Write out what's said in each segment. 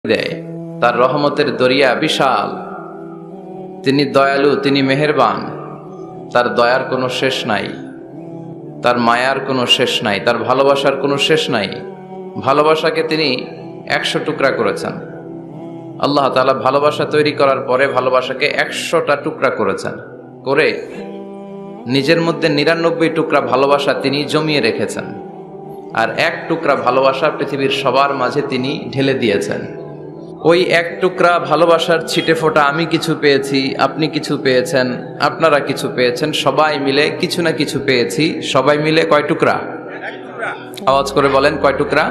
দেয়। তার রহমতের দরিয়া বিশাল, তিনি দয়ালু, তিনি মেহেরবান, তার দয়ার কোনো শেষ নাই, তার মায়ার কোনো শেষ নাই, তার ভালোবাসার কোনো শেষ নাই। ভালোবাসাকে তিনি 100 টুকরা করেছেন। আল্লাহ তাআলা ভালোবাসা তৈরি করার পরে ভালোবাসাকে 100টা টুকরা করেছেন, করে নিজের মধ্যে 99 টুকরা ভালোবাসা তিনি জমিয়ে রেখেছেন, আর 1 টুকরা ভালোবাসা পৃথিবীর সবার মাঝে তিনি ঢেলে দিয়েছেন। ওই 1 টুকরা ভালোবাসার ছিটে ফোঁটা আমি কিছু পেয়েছি, আপনি কিছু পেয়েছেন, আপনারা কিছু পেয়েছেন, সবাই মিলে কিছু না কিছু পেয়েছি। সবাই মিলে কয় টুকরা? আওয়াজ করে বলেন, কয় টুকরা?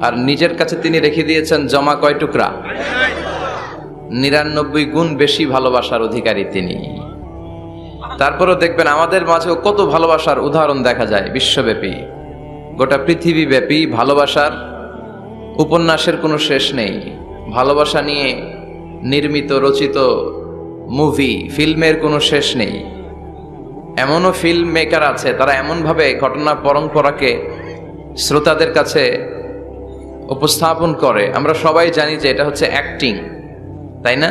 আর নিজের কাছে তিনি রেখে দিয়েছেন জমা কয় টুকরা? 99 গুণ বেশি ভালোবাসার অধিকারী তিনি। তারপরেও দেখবেন আমাদের মাঝেও কত ভালোবাসার উদাহরণ দেখা যায় বিশ্বব্যাপী, গোটা পৃথিবীব্যাপী ভালোবাসার উপন্যাসের কোনো শেষ নেই। ভালোবাসা নিয়ে নির্মিত রচিত মুভি, ফিল্মের কোনো শেষ নেই। এমনও ফিল্ম মেকার আছে, তারা এমনভাবে ঘটনা পরম্পরাকে শ্রোতাদের কাছে উপস্থাপন করে, আমরা সবাই জানি যে এটা হচ্ছে অ্যাক্টিং, তাই না?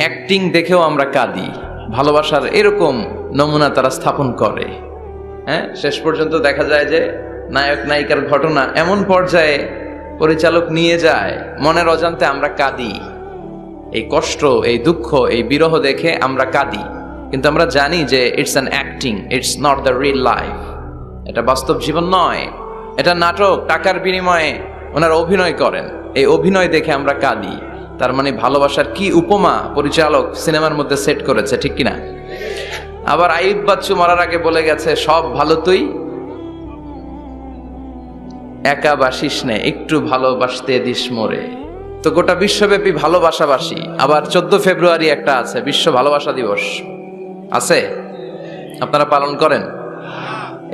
অ্যাক্টিং দেখেও আমরা কাঁদি। ভালোবাসার এরকম নমুনা তারা স্থাপন করে। হ্যাঁ, শেষ পর্যন্ত দেখা যায় যে নায়ক নায়িকার ঘটনা এমন পর্যায়ে পরিচালক নিয়ে যায়, মনের অজান্তে আমরা কাঁদি। এই কষ্ট, এই দুঃখ, এই বিরহ দেখে আমরা কাঁদি, কিন্তু আমরা জানি যে it's an acting, it's not the real life. এটা বাস্তব জীবন নয়, এটা নাটক, টাকার বিনিময়ে ওনারা অভিনয় করেন। এই অভিনয় দেখে আমরা কাঁদি। তার মানে ভালোবাসার কি উপমা পরিচালক সিনেমার মধ্যে সেট করেছে, ঠিক কিনা? আবার আইয়ুব বাচ্চু মরার আগে বলে গেছে, সব ভালো তুই একা বাসিস নে, একটু ভালোবাসতে দিস মোরে। তো গোটা বিশ্বব্যাপী ভালোবাসাবাসী। আবার 14 ফেব্রুয়ারি একটা আছে, বিশ্ব ভালোবাসা দিবস আছে, আপনারা পালন করেন?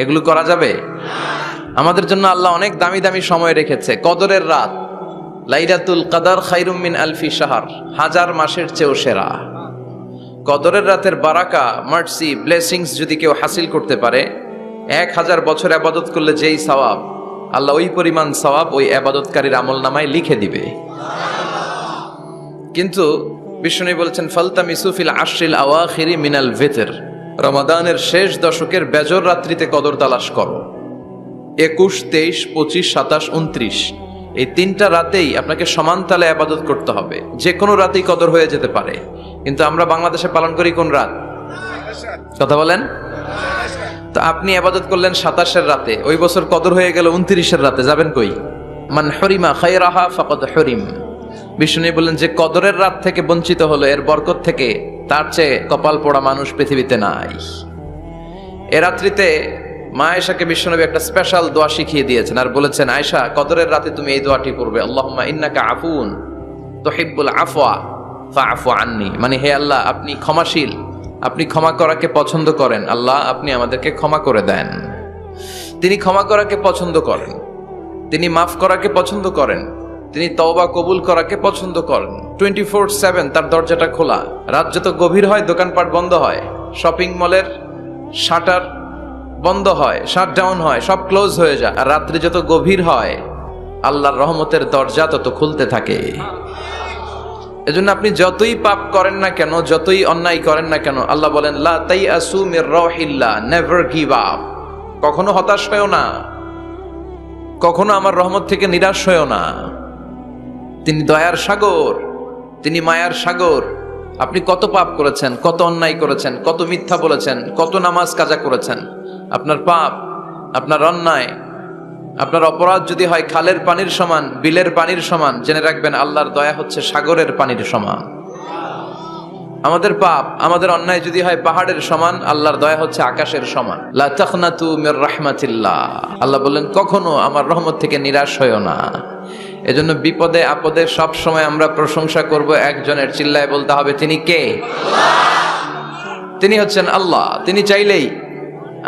এগুলো করা যাবে? আমাদের জন্য আল্লাহ অনেক দামি দামি সময় রেখেছে। কদরের রাত, লাইলাতুল কদর খায়রুম মিন আলফি শাহর, 1000 মাসের চেয়েও সেরা। কদরের রাতের বারাকা, মার্সি, ব্লেসিংস যদি কেউ হাসিল করতে পারে, 1000 বছর ইবাদত করলে যেই সওয়াব, আল্লাহ ওই পরিমাণ সওয়াব ওই ইবাদতকারীর আমলনামায় লিখে দিবে। কিন্তু বিষ্ণু বলেছেন, ফালতামিসু ফিল আশরিল আওয়াখিরি মিনাল ভিতর, রমাদানের শেষ দশকের বেজর রাত্রিতে কদর তালাশ করো। 21, 23, 25, 27, 29 এই 3টা রাতেই আপনাকে সমান তালে ইবাদত করতে হবে। যে কোনো রাতেই কদর হয়ে যেতে পারে, কিন্তু আমরা বাংলাদেশে পালন করি কোন রাত? কথা বলেন। তো আপনি ইবাদত করলেন 27-এর রাতে, ওই বছর কদর হয়ে গেল 29-এর রাতে, যাবেন কই? মান হরিমা খায়রাহা ফাকাদ হরিম। বিষ্ণু বললেন, যে কদরের রাত থেকে বঞ্চিত হলো, এর বরকত থেকে তার চেয়ে কপাল পোড়া মানুষ পৃথিবীতে নাই। এ রাত্রিতে মা আয়েশাকে বিশ্বনবী একটা স্পেশাল দোয়া শিখিয়ে দিয়েছেন, আর বলেছেন, আয়েশা কদরের রাতে তুমি এই দোয়াটি পড়বে, আল্লাহুম্মা ইন্নাকা আফুন তুহিব্বুল আফওয়া ফাআফু আন্নি। মানে, হে আল্লাহ, আপনি ক্ষমাশীল, আপনি ক্ষমা করাকে পছন্দ করেন। আল্লাহ, আপনি আমাদেরকে ক্ষমা করে দেন। তিনি ক্ষমা করাকে পছন্দ করেন, তিনি মাফ করাকে পছন্দ করেন, তিনি তওবা কবুল করাকে পছন্দ করেন। 24/7 তার দরজাটা খোলা। রাত যত গভীর হয় দোকানপাট বন্ধ হয়, শপিং মলের শাটার বন্ধ হয়, শাটডাউন হয়, সব ক্লোজ হয়ে যায়। আর রাত্রি যত গভীর হয় আল্লাহর রহমতের দরজা তত খুলতে থাকে। এজন্য আপনি যতই পাপ করেন না কেন, যতই অন্যায় করেন না কেন, আল্লাহ বলেন, লা তাইআসু মির রাহিল্লাহ, নেভার গিভ আপ। কখনো হতাশ হয়ো না, কখনো আমার রহমত থেকে নিরাশ হয়ো না। তিনি দয়ার সাগর, তিনি মায়ার সাগর। আপনি কত পাপ করেছেন, কত অন্যায় করেছেন, কত মিথ্যা বলেছেন, কত নামাজ কাজা করেছেন, আপনার পাপ, আপনার অন্যায়, আপনার অপরাধ যদি হয় খালের পানির সমান, বিলের পানির সমান, জেনে রাখবেন আল্লাহর দয়া হচ্ছে সাগরের পানির সমান। আমাদের পাপ, আমাদের অন্যায় যদি হয় পাহাড়ের সমান, আল্লাহর দয়া হচ্ছে আকাশের সমান। লা তাখনাতু মির রাহমাতিল্লাহ, আল্লাহ বললেন, কখনো আমার রহমত থেকে নিরাশ হয়ো না। এজন্য বিপদে আপদে সব সময় আমরা প্রশংসা করব একজনের, চিল্লায় বলতে হবে, তিনি কে? তিনি হচ্ছেন আল্লাহ। তিনি চাইলেই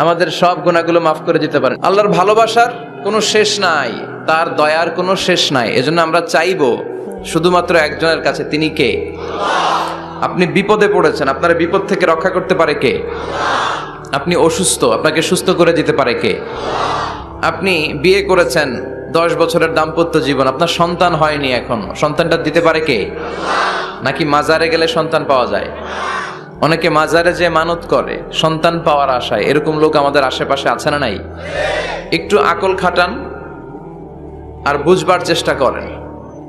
আমাদের সব গুনাহগুলো মাফ করে দিতে পারেন। আল্লাহর ভালোবাসার কোনো শেষ নাই, তার দয়ার কোনো শেষ নাই। এজন্য আমরা চাইবো শুধুমাত্র একজনের কাছে, তিনি কে? আপনি বিপদে পড়েছেন, আপনার বিপদ থেকে রক্ষা করতে পারে কে? আপনি অসুস্থ, আপনাকে সুস্থ করে দিতে পারে কে? আপনি বিয়ে করেছেন, 10 বছরের দাম্পত্য জীবন, আপনার সন্তান হয়নি, এখন সন্তানটা দিতে পারে কে? নাকি মাজারে গেলে সন্তান পাওয়া যায়? অনেকে মাজারে যে মানত করে সন্তান পাওয়ার আশায়, এরকম লোক আমাদের আশেপাশে আছে না নাই? একটু আকল খাটান আর বুঝবার চেষ্টা করেন।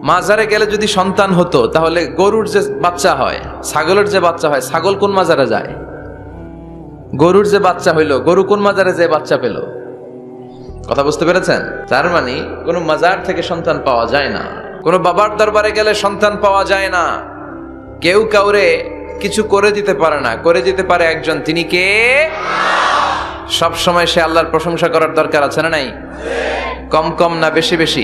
মাজারে গেলে যদি সন্তান হতো, তাহলে গরুর যে বাচ্চা হয়, ছাগলের যে বাচ্চা হয়, ছাগল কোন মাজারে যায়? গরুর যে বাচ্চা হইলো, গরু কোন মাজারে যে বাচ্চা পেল? কথা বুঝতে পেরেছেন? তার মানে কোন মাজার থেকে সন্তান পাওয়া যায় না, কোন বাবার দরবারে গেলে সন্তান পাওয়া যায় না। কেউ কাউরে কিছু করে দিতে পারে না, করে দিতে পারে একজন, তিনি কে? সব সময় সে আল্লাহর প্রশংসা করার দরকার আছে না নাই? কম কম না বেশি বেশি?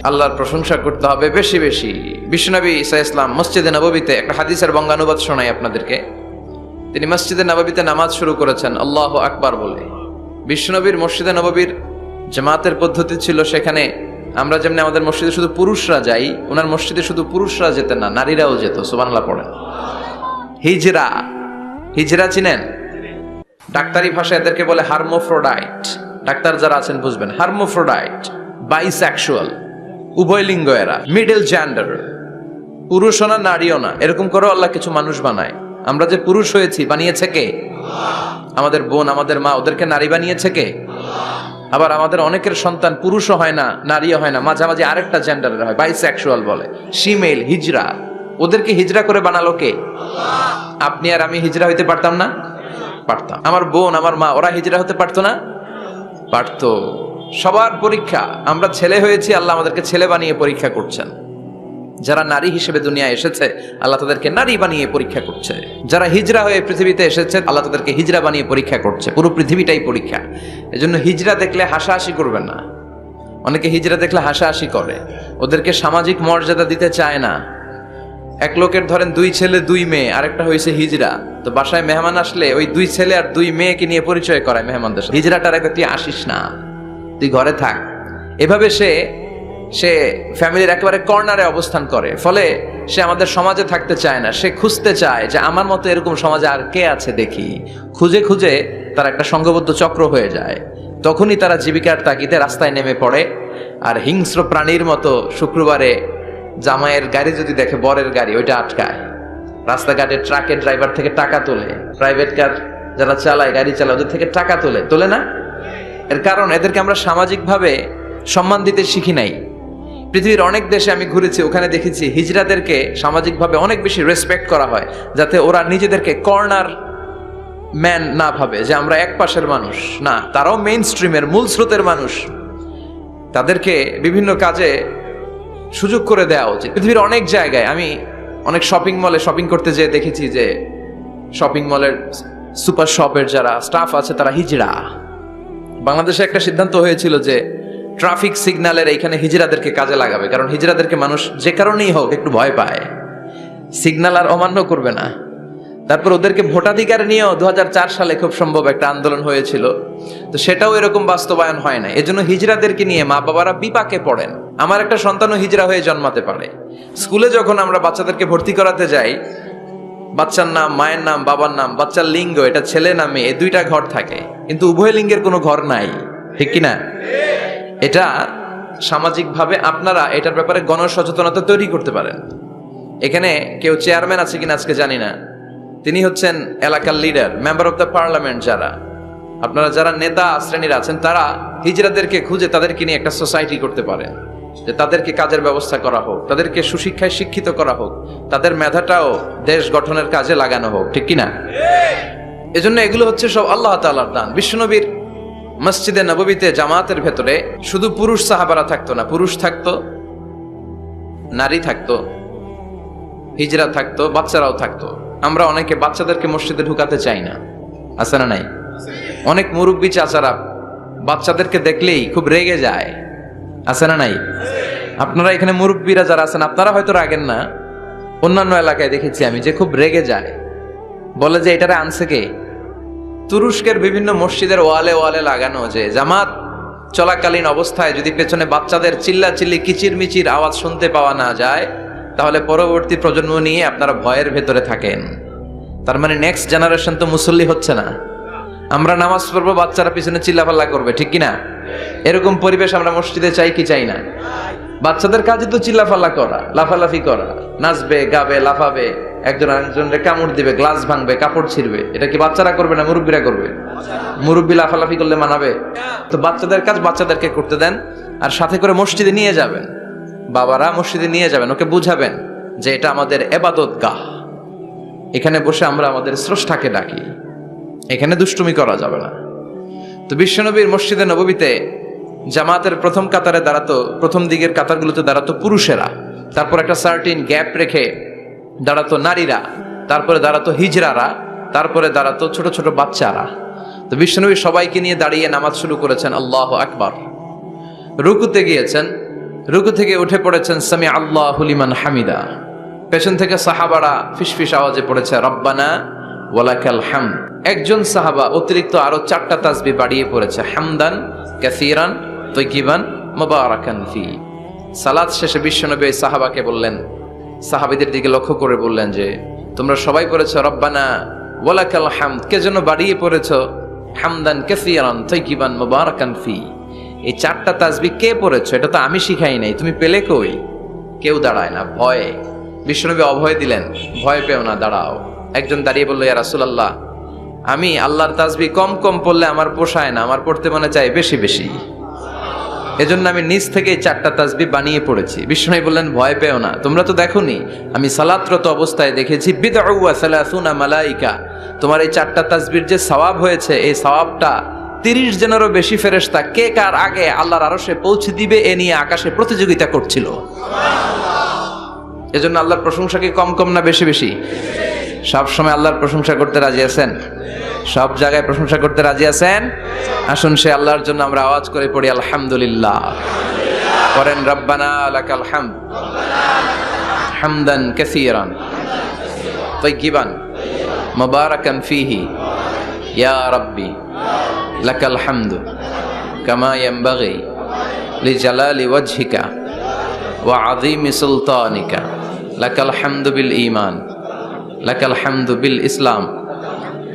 আল্লাহর প্রশংসা করতে হবে বেশি বেশি। বিশ্বনবী ঈসা ইসলাম মসজিদে নববীতে একটা হাদিসের বঙ্গানুবাদ শোনাই আপনাদেরকে। তিনি মসজিদে নববীতে নামাজ শুরু করেছেন আল্লাহু আকবার বলে। বিশ্বনবীর মসজিদে নববীর জামাতের পদ্ধতি ছিল, সেখানে আমরা যেমনি আমাদের মসজিদে শুধু পুরুষরা যাই, ওনার মসজিদে শুধু পুরুষরা যেতেন না, নারীরাও যেত। সুবহানাল্লাহ পড়েন। হিজরা, হিজরা চিনেন? ডাক্তারি ভাষায় এদেরকে বলে হার্মোফ্রোডাইট। ডাক্তার যারা আছেন বুঝবেন, হার্মোফ্রোডাইট, বাইসেক্সুয়াল, উভয় লিঙ্গ এরা, মিডল জেন্ডার, পুরুষও না নারীও না, এরকম করে আল্লাহ কিছু মানুষ বানায়। আমরা যে পুরুষ হয়েছি বানিয়েছে কে? আমাদের বোন, আমাদের মা, ওদেরকে নারী বানিয়েছে কে? আবার আমাদের অনেকের সন্তান পুরুষও হয় না, নারীও হয় না, মাঝামাঝি আরেকটা জেন্ডারের হয়, বাইসেক্সুয়াল বলে, শিমেল, হিজরা। ওদেরকে হিজরা করে বানালো কে? আপনি আর আমি হিজরা হইতে পারতাম না? পারতাম। আমার বোন, আমার মা, ওরা হিজরা হতে পারতো না? পারতো। সবার পরীক্ষা, আমরা ছেলে হয়েছি, আল্লাহ আমাদেরকে ছেলে বানিয়ে পরীক্ষা করছেন। যারা নারী হিসেবে দুনিয়ায় এসেছে, আল্লাহ তাদেরকে নারী বানিয়ে পরীক্ষা করছে। যারা হিজরা হয়ে পৃথিবীতে এসেছে, আল্লাহ তাদেরকে হিজরা বানিয়ে পরীক্ষা করছে। পুরো পৃথিবীটাই পরীক্ষা। এজন্য হিজরা দেখলে হাসাহাসি করবেন না। অনেকে হিজরা দেখলে হাসাহাসি করে, ওদেরকে সামাজিক মর্যাদা দিতে চায় না। এক লোকের ধরেন 2 ছেলে 2 মেয়ে, আরেকটা হয়েছে হিজরা, তো বাসায় মেহমান আসলে ওই 2 ছেলে আর 2 মেয়েকে নিয়ে পরিচয় করায় মেহমানদের সাথে। হিজরাটার একটা তুই আসিস না, তুই ঘরে থাক। এভাবে সে ফ্যামিলির একেবারে কর্নারে অবস্থান করে, ফলে সে আমাদের সমাজে থাকতে চায় না। সে খুঁজতে চায় যে আমার মতো এরকম সমাজে আর কে আছে দেখি। খুঁজে খুঁজে তার একটা সংঘবদ্ধ চক্র হয়ে যায়। তখনই তারা জীবিকার তাগিদে রাস্তায় নেমে পড়ে, আর হিংস্র প্রাণীর মতো শুক্রবারে জামাইয়ের গাড়ি যদি দেখে, বরের গাড়ি, ওইটা আটকায়। রাস্তাঘাটে ট্রাকের ড্রাইভার থেকে টাকা তোলে, প্রাইভেট কার যারা চালায়, গাড়ি চালায়, ওদের থেকে টাকা তোলে না? এর কারণ এদেরকে আমরা সামাজিকভাবে সম্মান দিতে শিখি নাই। পৃথিবীর অনেক দেশে আমি ঘুরেছি, ওখানে দেখেছি হিজড়াদেরকে সামাজিকভাবে অনেক বেশি রেসপেক্ট করা হয়, যাতে ওরা নিজেদেরকে কর্নার ম্যান না ভাবে যে আমরা এক পাশের মানুষ। না, তারাও মেইন স্ট্রিমের, মূল স্রোতের মানুষ। তাদেরকে বিভিন্ন কাজে সুযোগ করে দেওয়া উচিত। পৃথিবীর অনেক জায়গায় আমি অনেক শপিং মলে শপিং করতে যেয়ে দেখেছি যে শপিং মলের সুপার শপের যারা স্টাফ আছে তারা হিজড়া। বাংলাদেশে একটা সিদ্ধান্ত হয়েছিল যে ট্রাফিক সিগন্যালের এইখানে হিজড়াদেরকে কাজে লাগাবে, কারণ হিজড়াদেরকে মানুষ যে কারণেই হোক একটু ভয় পায়, সিগন্যাল আর অমান্য করবে না। তারপর ওদেরকে ভোটাধিকার নিয়েও 2004 সালে খুব সম্ভব একটা আন্দোলন হয়েছিল, তো সেটাও এরকম বাস্তবায়ন হয় না। এজন্য হিজড়াদেরকে নিয়ে মা বাবারা বিপাকে পড়েন। আমার একটা সন্তানও হিজড়া হয়ে জন্মাতে পারে। স্কুলে যখন আমরা বাচ্চাদেরকে ভর্তি করাতে যাই, বাচ্চার নাম, মায়ের নাম, বাবার নাম, বাচ্চার লিঙ্গ, এটা ছেলে না মেয়ে, 2টা ঘর থাকে, কিন্তু উভয় লিঙ্গের কোনো ঘর নাই, ঠিক কিনা? এটা সামাজিকভাবে আপনারা এটার ব্যাপারে গণসচেতনতা তৈরি করতে পারেন। এখানে কেউ চেয়ারম্যান আছে কিনা আজকে জানি না, তিনি হচ্ছেন এলাকার leader, member of the parliament. আপনারা যারা নেতা শ্রেণীর আছেন, তারা হিজড়াদেরকে খুঁজে তাদেরকে নিয়ে একটা সোসাইটি করতে পারেন, যে তাদেরকে কাজের ব্যবস্থা করা হোক, তাদেরকে সুশিক্ষায় শিক্ষিত করা হোক, তাদের মেধাটাও দেশ গঠনের কাজে লাগানো হোক, ঠিক কিনা? এজন্য এগুলো হচ্ছে সব আল্লাহ তাআলার দান। বিশ্বনবীর মসজিদে নববীতে জামাতের ভেতরে শুধু পুরুষ সাহাবারা থাকতো না, পুরুষ থাকতো, নারী থাকতো, হিজড়া থাকতো, বাচ্চারাও থাকতো। আমরা অনেকে বাচ্চাদেরকে মসজিদে ঢুকাতে চাই না, আছে না নাই? অনেক মুরব্বী চাচারা বাচ্চাদেরকে দেখলেই খুব রেগে যায়, আছে না নাই? আপনারা এখানে মুরব্বীরা যারা আছেন, আপনারা হয়তো রাগেন না, অন্যান্য এলাকায় দেখেছি আমি যে খুব রেগে যায়, বলে যে এটারে আনছে কে? তুরস্কের বিভিন্ন মসজিদের ওয়ালে ওয়ালে লাগানো যে জামাত চলাকালীন অবস্থায় যদি পেছনে বাচ্চাদের চিল্লাচিল্লি কিচিরমিচির আওয়াজ শুনতে পাওয়া না যায়, তাহলে পরবর্তী প্রজন্ম নিয়ে আপনারা ভয়ের ভেতরে থাকেন। তার মানে নেক্সট জেনারেশন তো মুসল্লি হচ্ছে না। আমরা নামাজ পড়বো, বাচ্চারা পিছনে চিল্লাপাল্লা করবে, ঠিক কিনা? এরকম পরিবেশ আমরা মসজিদে চাই কি চাই না? বাচ্চাদের কাজে তো চিল্লাপাল্লা করা, লাফালাফি করা, নাচবে, গাবে, লাফাবে, একজন আরেকজনকে কামড় দিবে, গ্লাস ভাঙবে, কাপড় ছিঁড়বে। এটা কি বাচ্চারা করবে না মুরব্বীরা করবে? মুরব্বী লাফালাফি করলে মানাবে? তো বাচ্চাদের কাজ বাচ্চাদেরকে করতে দেন, আর সাথে করে মসজিদে নিয়ে যাবেন। বাবারা মসজিদে নিয়ে যাবেন, ওকে বুঝাবেন যে এটা আমাদের ইবাদত গাহ, এখানে বসে আমরা আমাদের স্রষ্টাকে ডাকি, এখানে দুষ্টুমি করা যাবে না। তো বিশ্বনবীর মসজিদে নববীতে জামাতের প্রথম কাতারে দাঁড়াতো, প্রথম দিকের কাতারগুলোতে দাঁড়াতো পুরুষেরা, তারপর একটা সার্টিন গ্যাপ রেখে দাঁড়াতো নারীরা, তারপরে দাঁড়াতো হিজড়ারা, তারপরে দাঁড়াতো ছোট ছোট বাচ্চারা। তো বিশ্বনবী সবাইকে নিয়ে দাঁড়িয়ে নামাজ শুরু করেছেন, আল্লাহু আকবার। রুকুতে গিয়েছেন, রুকু থেকে উঠে পড়েছেন সামি আল্লাহু লিমান হামিদা। পেছন থেকে সাহাবারা ফিসফিস আওয়াজে পড়েছে রব্বানা ওয়ালাকাল হামদ। একজন সাহাবা অতিরিক্ত আরো 4টা তাসবিহ বাড়িয়ে পড়েছে, হামদান কাসীরান তাইয়িবান মুবারাকান ফি। সালাত শেষে বিশ্বনবী ওই সাহাবাকে বললেন, সাহাবীদের দিকে লক্ষ্য করে বললেন যে তোমরা সবাই পড়েছো রব্বানা ওয়ালাকাল হামদ, কে জন্য বাড়িয়ে পড়েছো হামদান কাসীরান তাইয়িবান মুবারাকান ফি? এই 4টা তাসবিহ কে পড়েছো? এটা তো আমি শিখাই নাই, তুমি পেলে কই? কেউ দাঁড়ায় না, ভয়ে। বিশ্বনবী অভয় দিলেন, ভয় পেও না, দাঁড়াও। একজন দাঁড়িয়ে বলল, ইয়া রাসূলুল্লাহ, আমি আল্লাহর তাসবিহ কম কম পড়লে আমার পোষায় না, আমার পড়তে মনে চায় বেশি বেশি, এজন্য আমি নিজ থেকে 4টা তাসবিহ বানিয়ে পড়েছি। বিশ্বনবী বললেন, ভয় পেও না, তোমরা তো দেখোনি আমি সালাতরত অবস্থায় দেখেছি বিদউ ওয়া সালাসুনা মালাইকা, তোমার এই 4টা তাসবিহর যে সওয়াব হয়েছে, এই সওয়াবটা 30 জনেরও বেশি ফেরেশতা কে কার আগে আল্লাহর আরশে পৌঁছে দিবে এ নিয়ে আকাশে প্রতিযোগিতা করছিল। এজন্য আল্লাহর প্রশংসা কি কম কম না বেশি বেশি? সব সময় আল্লাহর প্রশংসা করতে রাজি আছেন? সব জায়গায় প্রশংসা করতে রাজি আছেন? আসুন সে আল্লাহর জন্য আমরা আওয়াজ করে পড়ি আলহামদুলিল্লাহ। করেন রব্বানা লাকাল হামদ হামদান কাসীরান তাইয়িবান মুবারাকান ফীহি ইয়া রাব্বি লাকাল হামদু কামা ইয়ানবাগি লিজালালি ওয়াজহিকা ওয়া আযীমি সুলতানিকা লাকাল হামদু বিল ঈমান লাকাল হামদু বিল ইসলাম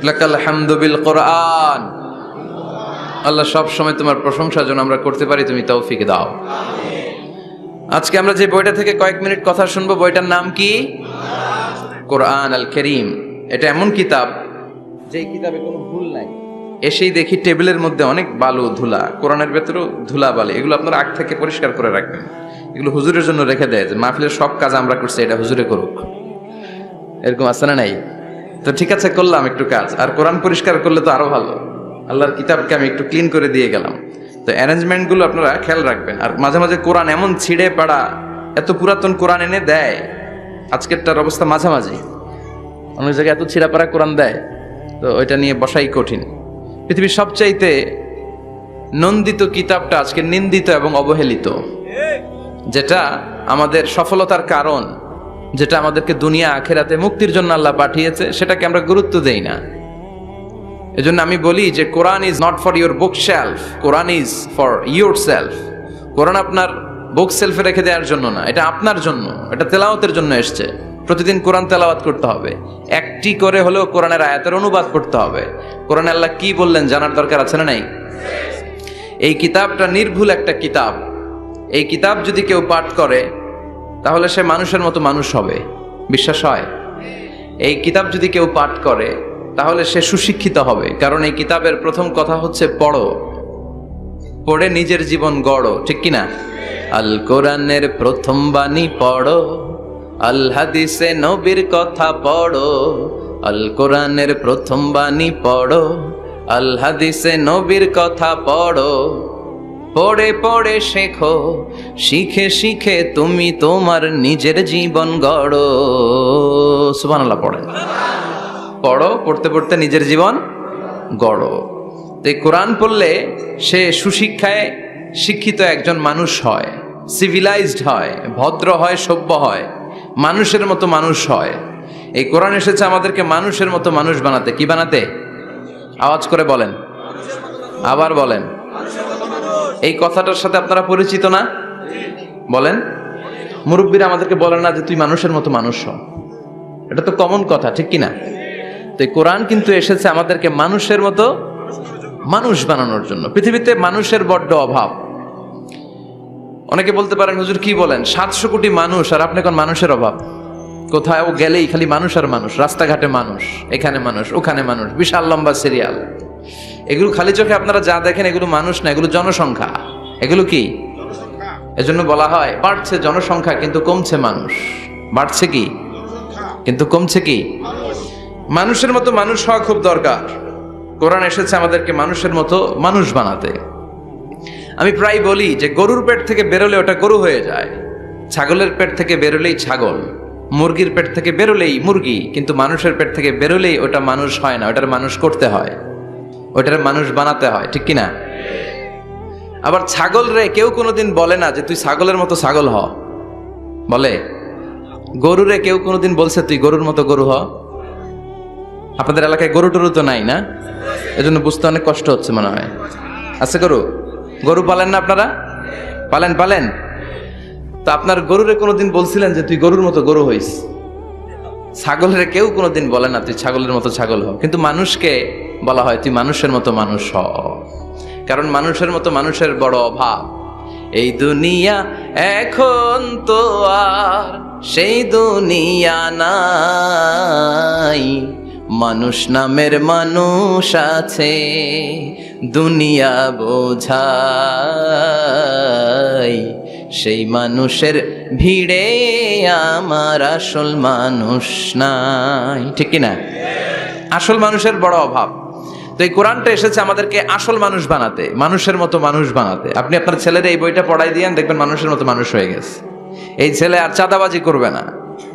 লাকাল হামদু বিল কোরআন। আল্লাহ সব সময় তোমার প্রশংসা যেন আমরা করতে পারি, তুমি তৌফিক দাও। আজকে আমরা যে বইটা থেকে কয়েক মিনিট কথা শুনবো, বইটার নাম কি? কোরআন আল কারীম। এটা এমন কিতাব যে কিতাবে কোনো ভুল নাই। এসেই দেখি টেবিলের মধ্যে অনেক বালু ধুলা, কোরআনের ভেতরেও ধুলা বালি, এগুলো আপনারা আগ থেকে পরিষ্কার করে রাখবেন। এগুলো হুজুরের জন্য রেখে দেয় যে মাহফিলের সব কাজ আমরা করছি, এটা হুজুরে করুক, এরকম আছে না নাই? তো ঠিক আছে, করলাম একটু কাজ, আর কোরআন পরিষ্কার করলে তো আরো ভালো। আল্লাহর কিতাবকে আমি একটু ক্লিন করে দিয়ে গেলাম। তো অ্যারেঞ্জমেন্টগুলো আপনারা খেয়াল রাখবেন। আর মাঝে মাঝে কোরআন এমন ছিঁড়ে পাড়া, এত পুরাতন কোরআন এনে দেয়, আজকেরটার অবস্থা মাঝামাঝি, অনেক জায়গায় এত ছিঁড়া পাড়া কোরআন দেয়, তো ওইটা নিয়ে বসাই কঠিন। পৃথিবীর সবচাইতে নন্দিত কিতাবটা আজকে নিন্দিত এবং অবহেলিত, যেটা আমাদের সফলতার কারণ, যেটা আমাদেরকে দুনিয়া আখেরাতে মুক্তির জন্য আল্লাহ পাঠিয়েছে, সেটাকে আমরা গুরুত্ব দেই না। এজন্য আমি বলি যে Quran is not for your bookshelf, Quran is for yourself. Quran আপনার বুক সেলফে রেখে দেওয়ার জন্য না, এটা আপনার জন্য, এটা তেলাওয়াতের জন্য এসছে। প্রতিদিন কোরআন তেলাওয়াত করতে হবে, একটি করে হলেও কোরআনের আয়াতের অনুবাদ করতে হবে। কোরআনে আল্লাহ কি বললেন জানার দরকার আছে না নাই? এই কিতাবটা নির্ভুল একটা কিতাব। এই কিতাব যদি কেউ পাঠ করে তাহলে সে মানুষের মতো মানুষ হবে, বিশ্বাস হয়? এই কিতাব যদি কেউ পাঠ করে তাহলে সে সুশিক্ষিত হবে, কারণ এই কিতাবের প্রথম কথা হচ্ছে পড়ো, পড়ে নিজের জীবন গড়ো, ঠিক কিনা? আল কোরআনের প্রথম বাণী পড়ো, আল হাদিসে নবীর কথা পড়ো। আল কোরআনের প্রথম বাণী পড়ো, আল হাদিসে নবীর কথা পড়ো। পড়ে পড়ে শেখো, শিখে শিখে তুমি তোমার নিজের জীবন গড়ো। সুবহানাল্লাহ পড়ে, পড়ো, পড়তে পড়তে নিজের জীবন গড়ো। তো এই কোরআন পড়লে সে সুশিক্ষায় শিক্ষিত একজন মানুষ হয়, সিভিলাইজড হয়, ভদ্র হয়, সভ্য হয়, মানুষের মতো মানুষ হয়। এই কোরআন এসেছে আমাদেরকে মানুষের মতো মানুষ বানাতে। কি বানাতে? আওয়াজ করে বলেন, আবার বলেন। এই কথাটার সাথে আপনারা পরিচিত না? বলেন। মুরব্বীরা আমাদেরকে বলেন না যে তুই মানুষের মতো মানুষ হ, এটা তো কমন কথা, ঠিক কিনা? তো এই কোরআন কিন্তু এসেছে আমাদেরকে মানুষের মতো মানুষ বানানোর জন্য। পৃথিবীতে মানুষের বড্ড অভাব। অনেকে বলতে পারেন, হুজুর কি বলেন, 700 কোটি মানুষ আর আপনি কোন মানুষের অভাব? কোথাও গেলেই খালি মানুষ আর মানুষ, রাস্তাঘাটে মানুষ, এখানে মানুষ, ওখানে মানুষ, বিশাল লম্বা সিরিয়াল। এগুলো খালি চোখে আপনারা যা দেখেন এগুলো মানুষ না, এগুলো জনসংখ্যা। এগুলো কি? এজন্য বলা হয় বাড়ছে জনসংখ্যা কিন্তু কমছে মানুষ। বাড়ছে কি কিন্তু কমছে কি? মানুষের মতো মানুষ হওয়া খুব দরকার। কোরআন এসেছে আমাদেরকে মানুষের মতো মানুষ বানাতে। আমি প্রায় বলি যে গরুর পেট থেকে বেরোলে ওটা গরু হয়ে যায়, ছাগলের পেট থেকে বেরোলেই ছাগল, মুরগির পেট থেকে বেরোলেই মুরগি, কিন্তু মানুষের পেট থেকে বেরোলেই ওটা মানুষ হয় না, ওটার মানুষ করতে হয়, ওটার মানুষ বানাতে হয়, ঠিক কিনা? আবার ছাগল রে কেউ কোনোদিন বলে না যে তুই ছাগলের মতো ছাগল হ, বলে? গরুরে কেউ কোনোদিন বলছে তুই গরুর মতো গরু হ? আপনাদের এলাকায় গরু টরু তো নাই না, এজন্য বুঝতে অনেক কষ্ট হচ্ছে মনে হয়। আছে গরু? গরু পালেন না আপনারা? পালেন তো আপনার গরুরে কোনোদিন বলছিলেন যে তুই গরুর মতো গরু হইস? ছাগলের কেউ কোনোদিন বলে না তুই ছাগলের মতো ছাগল হ, কিন্তু মানুষকে বলা হয় তুই মানুষের মতো মানুষ হ, কারণ মানুষের মতো মানুষের বড় অভাব। এই দুনিয়া এখন তো আর সেই দুনিয়া নাই, মানুষ নামের মানুষ আছে দুনিয়া বোঝাই, সেই মানুষের ভিড়ে আমার আসল মানুষ নাই, ঠিক কিনা? আসল মানুষের বড় অভাব। তো এই কোরআনটা এসেছে আমাদেরকে আসল মানুষ বানাতে, মানুষের মতো মানুষ বানাতে। আপনি আপনার ছেলের এই বইটা পড়াই দিয়েন, দেখবেন মানুষের মতো মানুষ হয়ে গেছে। এই ছেলে আর চাঁদাবাজি করবে না,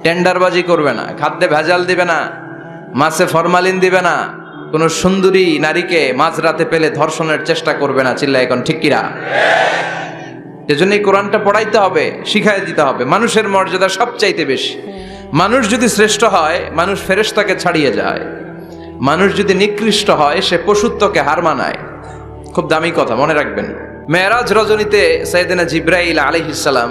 টেন্ডারবাজি করবে না, খাদ্যে ভেজাল দিবে না, মাছে ফরমালিন দিবে না, কোনো সুন্দরী নারীকে মাঝরাতে পেলে ধর্ষণের চেষ্টা করবে না। চিল্লা এখন ঠিক কিনা? এজন্য এই কোরআনটা পড়াইতে হবে, শিখাই দিতে হবে। মানুষের মর্যাদা সবচাইতে বেশি। মানুষ যদি শ্রেষ্ঠ হয়, মানুষ ফেরেশতাকে ছাড়িয়ে যায়। মানুষ যদি নিকৃষ্ট হয়, সে পশুত্বকে হার মানায়। খুব দামি কথা, মনে রাখবেন। মেরাজ রজনীতে সাইয়েদনা জিবরাইল আলাইহিস সালাম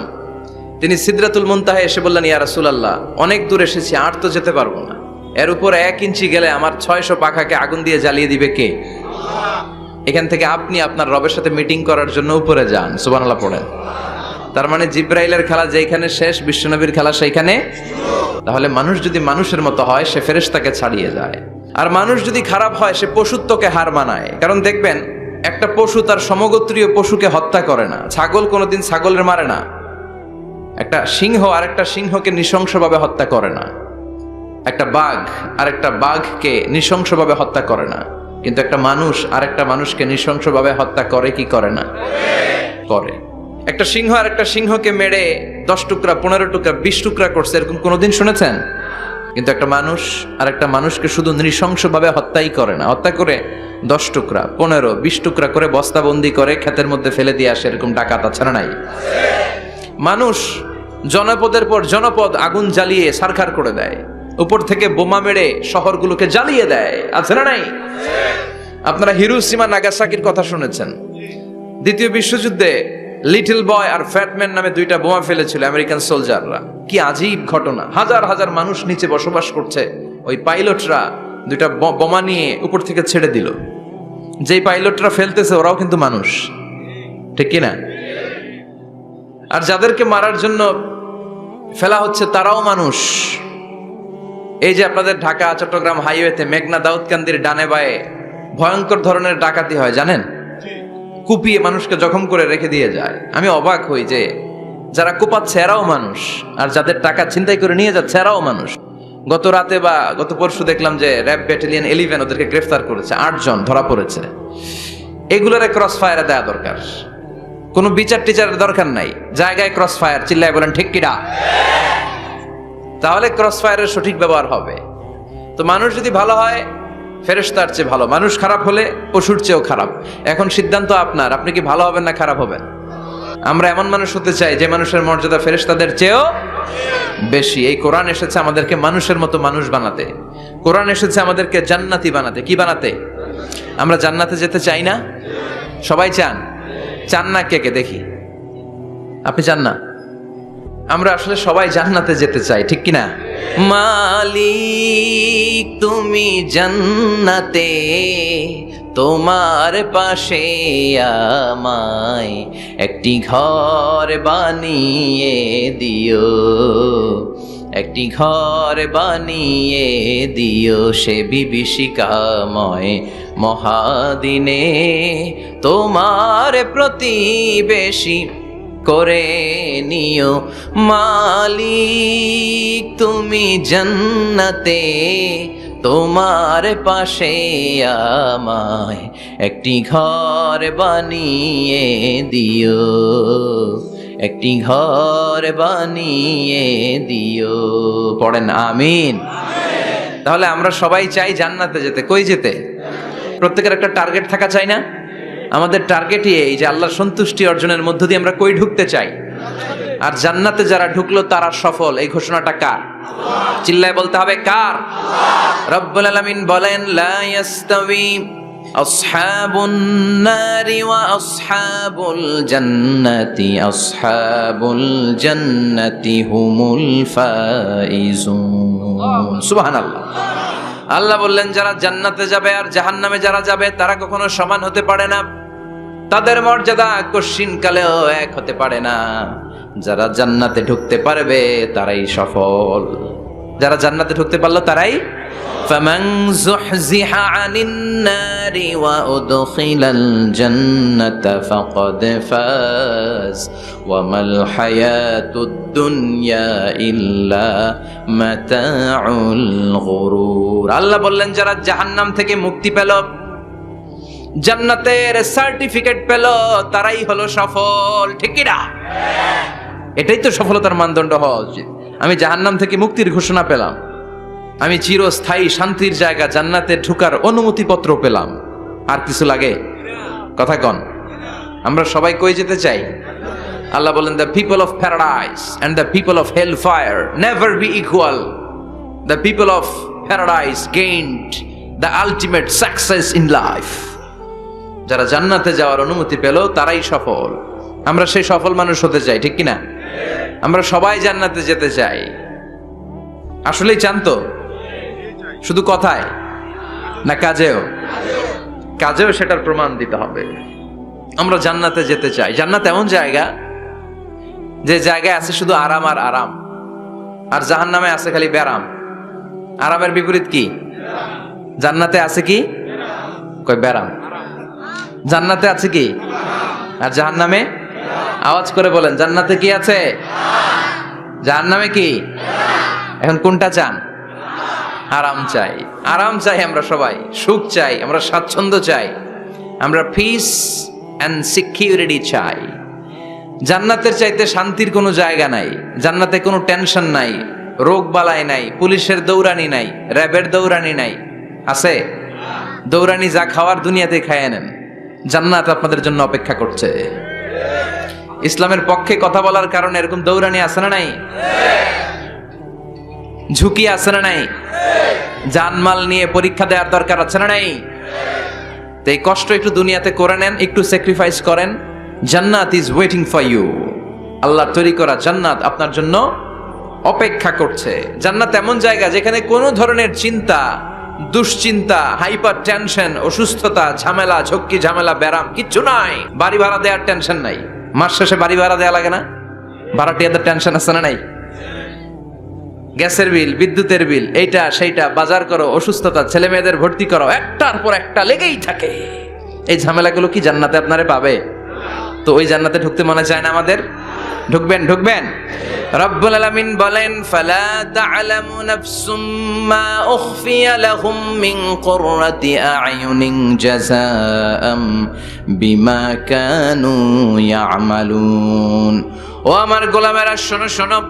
তিনি সিদরাতুল মুনতাহা এসে বললেন, ইয়া রাসূলুল্লাহ, অনেক দূর এসেছি, আর তো যেতে পারবো না, এর উপর 1 ইঞ্চি গেলে আমার 600 পাখাকে আগুন দিয়ে জ্বালিয়ে দিবে কে? এখান থেকে আপনি আপনার রবের সাথে মিটিং করার জন্য উপরে যান, সুবহানাল্লাহ পড়েন। তার মানে জিবরাইলের খেলা যেখানে শেষ, বিশ্বনবীর খেলা সেইখানে। তাহলে মানুষ যদি মানুষের মতো হয়, সে ফেরেশতাকে ছাড়িয়ে যায়। আর মানুষ যদি খারাপ হয়, সে পশুত্বকে হার মানায়। কারণ দেখবেন, একটা পশু তার সমগোত্রীয় পশুকে হত্যা করে না। ছাগল কোনোদিন ছাগলের মারে না, একটা সিংহ আরেকটা সিংহকে নৃশংসভাবে হত্যা করে না, একটা বাঘ আরেকটা বাঘকে নৃশংসভাবে হত্যা করে না। কিন্তু একটা মানুষ আরেকটা মানুষকে নৃশংসভাবে হত্যা করে কি করে না? করে। একটা সিংহ আরেকটা সিংহকে মেরে 10 টুকরা, 15 টুকরা, 20 টুকরা করছে, এরকম কোনোদিন শুনেছেন? কিন্তু একটা মানুষ আরেকটা মানুষকে শুধু নৃশংসভাবে হত্যাই করে না, হত্যা করে 10 টুকরা, 15, 20 টুকরা করে বস্তাবন্দি করে ক্ষেতের মধ্যে ফেলে দিয়ে আসে। এরকম ডাকাত আছে না নাই? মানুষ জনপদের পর জনপদ আগুন জ্বালিয়ে ছারখার করে দেয়, উপর থেকে বোমা মেরে শহরগুলোকে জ্বালিয়ে দেয়, আছে না নাই? আপনারা হিরোশিমা নাগাসাকির কথা শুনেছেন। দ্বিতীয় বিশ্বযুদ্ধে লিটল বয় আর ফ্যাটম্যান নামে 2টা বোমা ফেলেছিল আমেরিকান সোলজাররা। কি আজীব ঘটনা! হাজার হাজার মানুষ নিচে বসবাস করছে, ওই পাইলটরা 2টা বোমা নিয়ে উপর থেকে ছেড়ে দিল। যেই পাইলটরা ফেলতেছে ওরাও কিন্তু মানুষ, ঠিক কিনা? আর যাদেরকে মারার জন্য ফেলা হচ্ছে তারাও মানুষ। এই যে আপনাদের ঢাকা চট্টগ্রাম হাইওয়েতে মেঘনা দাউদকান্দির ডানে বায়ে ভয়ঙ্কর ধরনের ডাকাতি হয়, জানেন? কুপিয়ে মানুষকে জখম করে রেখে দিয়ে যায়। আমি অবাক হই যে যারা কুপাচ্ছে এরাও মানুষ, আর যাদের টাকা ছিনতাই করে নিয়ে যাচ্ছে এরাও মানুষ। গত রাতে বা গত পরশু দেখলাম যে র্যাব ব্যাটালিয়ন 11 ওদেরকে গ্রেফতার করেছে, 8 জন ধরা পড়েছে। এগুলোর ক্রস ফায়ারে দেয়া দরকার, কোনো বিচার টিচারের দরকার নাই, জায়গায় ক্রস ফায়ার। চিল্লায় বলেন ঠিক কিনা? তাহলে ক্রস ফায়ারের সঠিক ব্যবহার হবে। তো মানুষ যদি ভালো হয়, ফেরেশতার চেয়ে ভালো। মানুষ খারাপ হলে পশুর চেয়েও খারাপ। এখন সিদ্ধান্ত আপনার, আপনি কি ভালো হবেন না খারাপ হবেন? আমরা এমন মানুষ হতে চাই যে মানুষের মর্যাদা ফেরেশতাদের চেয়েও বেশি। এই কোরআন এসেছে আমাদেরকে মানুষের মতো মানুষ বানাতে। কোরআন এসেছে আমাদেরকে জান্নাতি বানাতে। কি বানাতে? আমরা জান্নাতে যেতে চাই না? সবাই চান? চান না কে কে দেখি? আপনি চান না? আমরা আসলে সবাই জান্নাতে যেতে চাই, ঠিক কিনা? মালিক তুমি জান্নাতে তোমার পাশে আমায় একটি ঘর বানিয়ে দিও, একটি ঘর বানিয়ে দিও সে বিভীষিকাময় মহাদিনে, তোমার প্রতিবেশী করে নিও মালিক তুমি জান্নাতে, তোমার পাশে আমায় একটি ঘর বানিয়ে দিও, একটি ঘর বানিয়ে দিও। পড়েন আমিন। তাহলে আমরা সবাই চাই জান্নাতে যেতে। কই যেতে? প্রত্যেকের একটা টার্গেট থাকা চাই না? আমাদের টার্গেটই এই যে আল্লাহর সন্তুষ্টি অর্জনের মধ্য দিয়ে আমরা কই ঢুকতে চাই। আর জান্নাতে যারা ঢুকলো তারা সফল, এই ঘোষণাটা কার? চিল্লায় বলতে হবে কার? রব্বুল আলামিন বলেন লা ইয়াস্তাবি আসহাবুন নারি ওয়া আসহাবুল জান্নাতি, আসহাবুল জান্নাতি হুমুল ফাইজুন। সুবহানাল্লাহ। আল্লাহ বললেন যারা জান্নাতে যাবে আর জাহান্নামে যারা যাবে তারা কখনো সমান হতে পারে না, তাদের মর্যাদা কশিনকালেও এক হতে পারে না। যারা জান্নাতে ঢুকতে পারবে তারাই সফল, যারা জান্নাতে ঢুকতে পারলো তারাই। ফামান যুহজিহা আনিন নারি ওয়া উদখিলাল জান্নাতা ফাকাদ ফাজ ওয়া মাল হায়াতুদ দুনিয়া ইল্লা মাতাউল গুরুর। আল্লাহ বললেন যারা জাহান্নাম থেকে মুক্তি পেল, জান্নাতের সার্টিফিকেট পেল, তারাই হলো সফল। ঠিক কি না? এটাই তো সফলতার মানদণ্ড হওয়া উচিত। আমি জাহান্নাম থেকে মুক্তির ঘোষণা পেলাম, আমি চিরস্থায়ী শান্তির জায়গা জান্নাতে ঢুকার অনুমতিপত্র পেলাম, আর কিছু লাগে? কথা কন। আমরা সবাই কই যেতে চাই? আল্লাহ বলেন the people of paradise and the people of hell fire never be equal. The people of paradise gained the ultimate success in life. যারা জান্নাতে যাওয়ার অনুমতি পেল তারাই সফল। আমরা সেই সফল মানুষ হতে চাই, ঠিক কিনা? আমরা সবাই জান্নাতে যেতে চাই। আসলেই চান তো? শুধু কথায় না কাজেও? কাজেও সেটার প্রমাণ দিতে হবে। আমরা জান্নাতে যেতে চাই। জান্নাত এমন জায়গা যে জায়গায় আছে শুধু আরাম আর আরাম, আর জাহান্নামে আছে খালি ব্যারাম। আরামের বিপরীত কি? জান্নাতে আছে কি? কই ব্যারাম। জান্নাতে আছে কি? আর জাহান্নামে? আওয়াজ করে বলেন জান্নাতে কি আছে? জাহান্নামে কি? এখন কোনটা চান? আরাম চাই। আরাম চাই আমরা সবাই, সুখ চাই, আমরা স্বাচ্ছন্দ্য চাই, আমরা পিস এন্ড সিকিউরিটি চাই। জান্নাতের চাইতে শান্তির কোনো জায়গা নাই। জান্নাতে কোনো টেনশন নাই, রোগ বালাই নাই, পুলিশের দৌড়ানি নাই, র্যাবের দৌড়ানি নাই। আছে? দৌড়ানি যা খাওয়ার দুনিয়াতে খায় নেন, জান্নাত আপনাদের জন্য অপেক্ষা করছে। ইসলামের পক্ষে কথা বলার কারণে এরকম দৌড়ানি আছে না নাই? ঝুঁকি আছে না নাই? জানমাল নিয়ে পরীক্ষা দেওয়ার দরকার আছে না নাই? তো এই কষ্ট একটু দুনিয়াতে করে নেন, একটু স্যাক্রিফাইস করেন। জান্নাত ইজ ওয়েটিং ফর ইউ। আল্লাহর তৈরি করা জান্নাত আপনার জন্য অপেক্ষা করছে। জান্নাত এমন জায়গা যেখানে কোনো ধরনের চিন্তা, দুশ্চিন্তা, হাইপার টেনশন, অসুস্থতা, ঝামেলা, ঝক্কি ঝামেলা, ব্যারাম কিচ্ছু নাই। বাড়ি ভাড়া দেওয়ার টেনশন নাই। মাস শেষে বাড়ি ভাড়া দেওয়া লাগে না? ভাড়াটিয়াদের টেনশন আছে না নাই? গ্যাসের বিল, বিদ্যুতের বিল, এইটা সেইটা, বাজার করো, অসুস্থতা, ছেলে মেয়েদের ভর্তি করো, একটার পর একটা লেগেই থাকে। এই ঝামেলাগুলো কি জান্নাতে আপনারে পাবে? তো ওই জান্নাতে ঢুকতে মনে চায় না আমাদের? ঢুকবেন, ঢুকবেন। রব্বুল আলামিন বলেন ফালা তা'লামু নাফসুম মা উখফিয়া লাহুম মিন কুররাতি আ'য়ুনিন জাযাআম বিমা কানু ইয়া'মালুন। ও আমার গোলামেরা শোনো শোনো,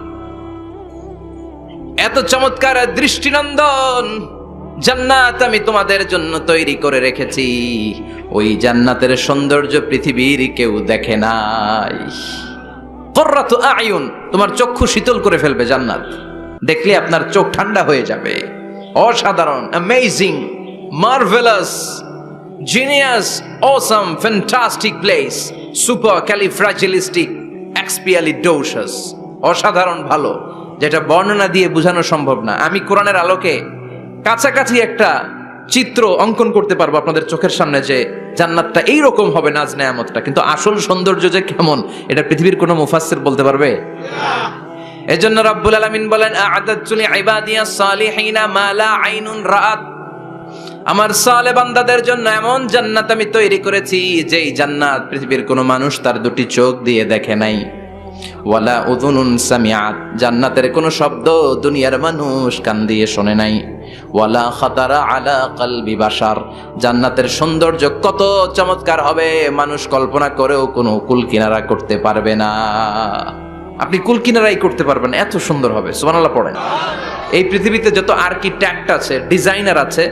এত চমৎকার দৃষ্টিনন্দন জান্নাত আমি তোমাদের জন্য তৈরি করে রেখেছি। ওই জান্নাতের সৌন্দর্য পৃথিবীর কেউ দেখে নাই। কুররাতু আ'য়ুন, তোমার চক্ষু শীতল করে ফেলবে জান্নাত। দেখলে আপনার চোখ ঠান্ডা হয়ে যাবে। অসাধারণ, amazing, marvellous, genius, awesome, fantastic place, supercalifragilisticexpialidocious. অসাধারণ ভালো, যেটা বর্ণনা দিয়ে বোঝানো সম্ভব না। আমি কোরআনের আলোকে কাছাকাছি একটা চিত্র অঙ্কন করতে পারবো আপনাদের চোখের সামনে যে জান্নাতটা এইরকম হবে, নাজ নেয়ামতটা, কিন্তু আসল সৌন্দর্য যে কেমন এটা পৃথিবীর কোনো মুফাসসির বলতে পারবে? এজন্য রব্বুল আলামিন বলেন, আ'আদাতু লিইবাদিয়াস সালিহিনা মা লা আইনুন রাআত, আমার সালেহ বান্দাদের জন্য এমন জান্নাত আমি তৈরি করেছি যেই জান্নাত পৃথিবীর কোনো মানুষ তার দুটি চোখ দিয়ে দেখে নাই। ওয়ালা উযুনুন সামিআত, জান্নাতের কোনো শব্দ দুনিয়ার মানুষ কান দিয়ে শোনে নাই। ওয়ালা খাতারা আলা কলবি বাশার, জান্নাতের সৌন্দর্য কত চমৎকার হবে মানুষ কল্পনা করেও কোনো কুলকিনারা করতে পারবে না। আপনি কুলকিনারাই করতে পারবেন, এত সুন্দর হবে। সুবহানাল্লাহ পড়েন। এই পৃথিবীতে যত আর্কিটেক্ট আছে, ডিজাইনার আছে,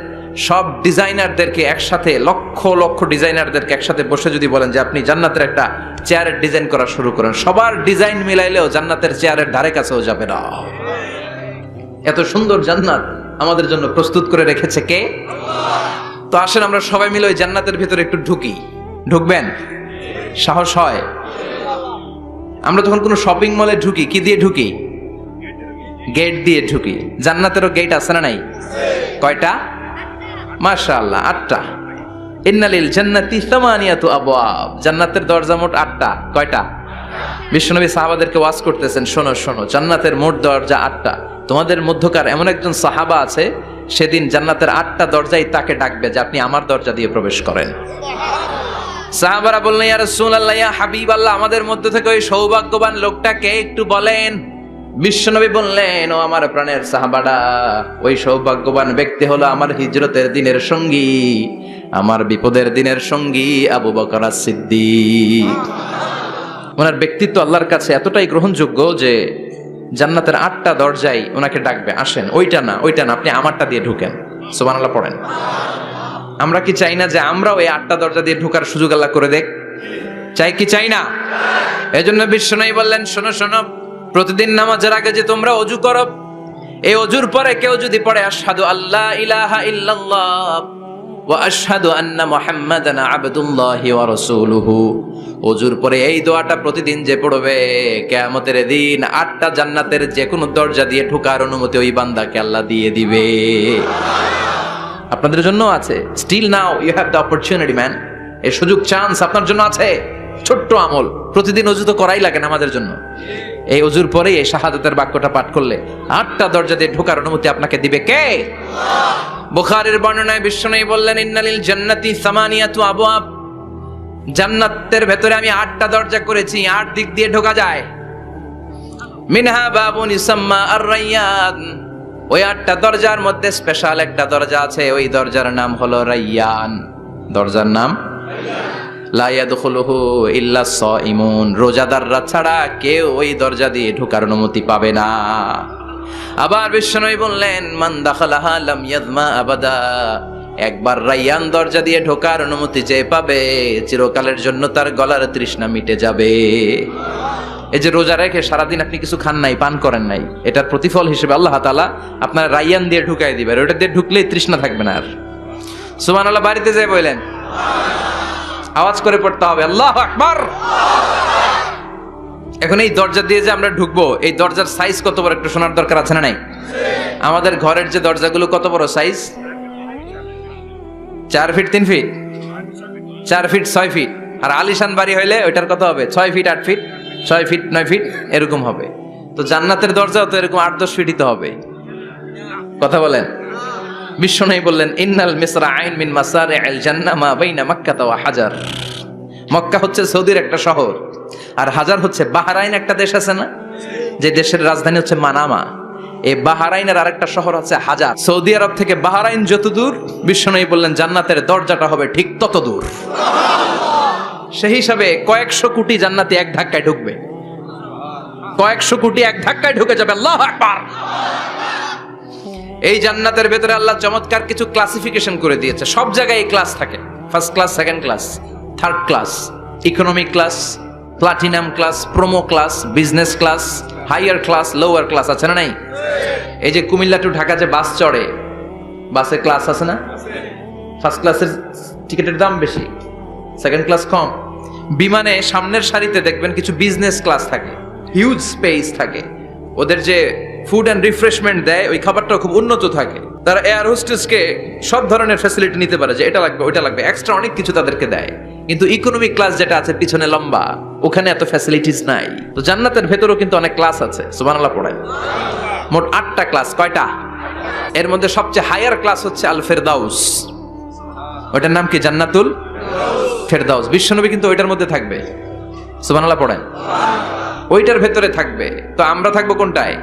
সব ডিজাইনারদেরকে একসাথে, লক্ষ লক্ষ ডিজাইনারদেরকে একসাথে বসে যদি বলেন যে আপনি জান্নাতের একটা চেয়ারের ডিজাইন করা শুরু করেন, সবার ডিজাইন মিলাইলেও জান্নাতের চেয়ারের ধারে কাছেও যাবে না। এত সুন্দর জান্নাত আমাদের জন্য প্রস্তুত করে রেখেছে কে? তো আসেন আমরা সবাই মিলে ওই জান্নাতের ভিতরে একটু ঢুকি। ঢুকবেন? সাহস হয়? আমরা যখন কোনো শপিং মলে ঢুকি, কি দিয়ে ঢুকি? গেট দিয়ে ঢুকি। জান্নাতেরও গেট আছে না নাই? কয়টা? মাশাআল্লাহ, 8টা। ইন্নালিল জান্নাতি সামানিয়াতু আবওয়াব, জান্নাতের দরজা মোট 8টা। কয়টা? বিশ্বনবী সাহাবাদেরকে ওয়াজ করতেছেন, শোনো শোনো, জান্নাতের মোট দরজা 8টা। তোমাদের মধ্যকার এমন একজন সাহাবা আছে, সেদিন জান্নাতের 8টা দরজাই তাকে ডাকবে যে আপনি আমার দরজা দিয়ে প্রবেশ করেন। সাহাবারা বললেন, ইয়া রাসূলুল্লাহ, ইয়া হাবিবাল্লাহ, আমাদের মধ্যে থেকে ওই সৌভাগ্যবান লোকটাকে একটু বলেন। বিশ্বনবী বললেন, ও আমার প্রাণের সাহাবারা, ওই সৌভাগ্যবান ব্যক্তি হলো আমার হিজরতের দিনের সঙ্গী, আমার বিপদের দিনের সঙ্গী আবু বকর as-সিদ্দিক। ওনার ব্যক্তিত্ব আল্লাহর কাছে এতটাই গ্রহণযোগ্য যে জান্নাতের 8টা দরজাই ওনাকে ডাকবে, আসেন। ওইটা না, ওইটা না, আপনি আমারটা দিয়ে ঢুকেন। সুবহানাল্লাহ পড়েন। আমরা কি চাই না যে আমরাও এই 8টা দরজা দিয়ে ঢোকার সুযোগ আল্লাহ করে দেখ? চাই কি চাই না? এজন্য বিশ্বনবী বললেন, শোনো শোনো, প্রতিদিন নামাজের আগে যে তোমরা ওযু করো, এই ওযুর পরে কেউ যদি পড়ে আশহাদু আল্লা ইলাহা ইল্লাল্লাহ ওয়া আশহাদু আন্না মুহাম্মাদান আবদুল্লাহি ওয়া রাসূলুহু, ওযুর পরে এই দোয়াটা প্রতিদিন যে পড়বে, কিয়ামতের দিন 8টা জান্নাতের যে কোনো দরজা দিয়ে ঢোকার অনুমতি ওই বান্দাকে আল্লাহ দিয়ে দিবে। আপনাদের জন্য আছে। Still now you have the opportunity man. এই সুযোগ, চান্স আপনার জন্য আছে। ছোট্ট আমল, প্রতিদিন ওযু তো করাই লাগে না আমাদের জন্য। এই ওযুর পরে এই শাহাদাতের বাক্যটা পাঠ করলে 8টা দরজা দিয়ে ঢোকার অনুমতি আপনাকে দিবে কে? বুখারীর বর্ণনায় বিশ্বনবী বললেন, ইন্নালিল জান্নাতি সামানিয়াতু আবওয়াব, জান্নাতের ভেতরে আমি 8টা দরজা করেছি, 8 দিক দিয়ে ঢোকা যায়। মিনহা বাবুন ইসাম্মা আর-রায়্যান, ওই 8টা দরজার মধ্যে স্পেশাল একটা দরজা আছে, ওই দরজার নাম হলো রায়্যান। দরজার নাম লা ইয়াদখুলুহু ইল্লা সাইমুন, রোজাদাররা ছাড়া কেউ ওই দরজা দিয়ে ঢোকার অনুমতি পাবে না। আবার বিশ্বনবী বললেন, মান দাখালাহা লাম ইয়াযমা আবাদা, একবার রায়্যান দরজা দিয়ে ঢোকার অনুমতি যে পাবে, চিরকালের জন্য তার গলার তৃষ্ণা মিটে যাবে। এই যে রোজা রেখে সারাদিন আপনি কিছু খান নাই, পান করেন নাই, এটার প্রতিফল হিসেবে আল্লাহ তাআলা আপনার রায়্যান দিয়ে ঢুকাই দিবেন। ওটা দিয়ে ঢুকলেই তৃষ্ণা থাকবে না আর। সুবহানাল্লাহ। বাড়িতে যাই বলেন, আওয়াজ করে পড়তে হবে আল্লাহু আকবার। এখন এই দরজা দিয়ে যে আমরা ঢুকবো, এই দরজার সাইজ কত বড় একটু শোনার দরকার আছে না নাই? আমাদের ঘরের যে দরজাগুলো কত বড় size? 4 feet 3 feet, 4 feet 6 feet. আর আলিশান বাড়ি হইলে ওইটার কত হবে? 6 ফিট 8 ফিট, 6 ফিট 9 ফিট এরকম হবে। তো জান্নাতের দরজাও তো এরকম 8-10 ফিটই তো হবে। কথা বলেন। বিশ্বনবী বললেন, ইন্নাল মিসরাআইন মিন মাসারি'আল জান্নাহ মা বাইনা মাক্কাহ ওয়া হাজার। মক্কা হচ্ছে সৌদির একটা শহর, আর হাজার হচ্ছে বাহরাইন, একটা দেশ আছে না, যে দেশের রাজধানী হচ্ছে মানামা। এই বাহরাইনের আরেকটা শহর আছে হাজার। সৌদি আরব থেকে বাহরাইন যত দূর, বিশ্বনবী বললেন জান্নাতের দরজাটা হবে ঠিক তত দূর। সেই হিসাবে কয়েকশো কোটি জান্নাতি এক ধাক্কায় ঢুকবে, কয়েকশো কোটি এক ধাক্কায় ঢুকে যাবে। আল্লাহু আকবার। এই জান্নাতের ভেতরে আল্লাহ চমৎকার কিছু ক্লাসিফিকেশন করে দিয়েছে। সব জায়গায় এই ক্লাস থাকে, first class, second class, third class, economic class, platinum class, promo class, business class, higher class, lower class, আছে না নাই? এই যে কুমিল্লা টু ঢাকা যে বাস চড়ে, বাসে ক্লাস আছে না? ফার্স্ট ক্লাসের টিকিটের দাম বেশি, সেকেন্ড ক্লাস কম। বিমানে সামনের সারিতে দেখবেন কিছু বিজনেস ক্লাস থাকে, হিউজ স্পেস থাকে, ওদের যে ফুড অ্যান্ড রিফ্রেশমেন্ট দেয় ওই খাবারটা খুব উন্নত থাকে। তারা এয়ার হোস্টেসকে সব ধরনের ফ্যাসিলিটি নিতে পারে, যে এটা লাগবে ওইটা লাগবে, এক্সট্রা অনেক কিছু তাদেরকে দেয়। কিন্তু ইকোনমিক ক্লাস যেটা আছে পিছনে লম্বা, ওখানে এত ফ্যাসিলিটিস নাই। তো জান্নাতের ভেতরেও কিন্তু অনেক ক্লাস আছে, সুবহানাল্লাহ পড়ায়। মোট 8টা ক্লাস। কয়টা? এর মধ্যে সবচেয়ে হায়ার ক্লাস হচ্ছে আল ফেরদাউস। ওইটার নাম কি? জান্নাতুল ফেরদাউস। বিশ্বনবী কিন্তু ওইটার মধ্যে থাকবে, সুবহানাল্লাহ পড়েন। ওইটার ভেতরে থাকবে। তো আমরা থাকবো কোনটায়?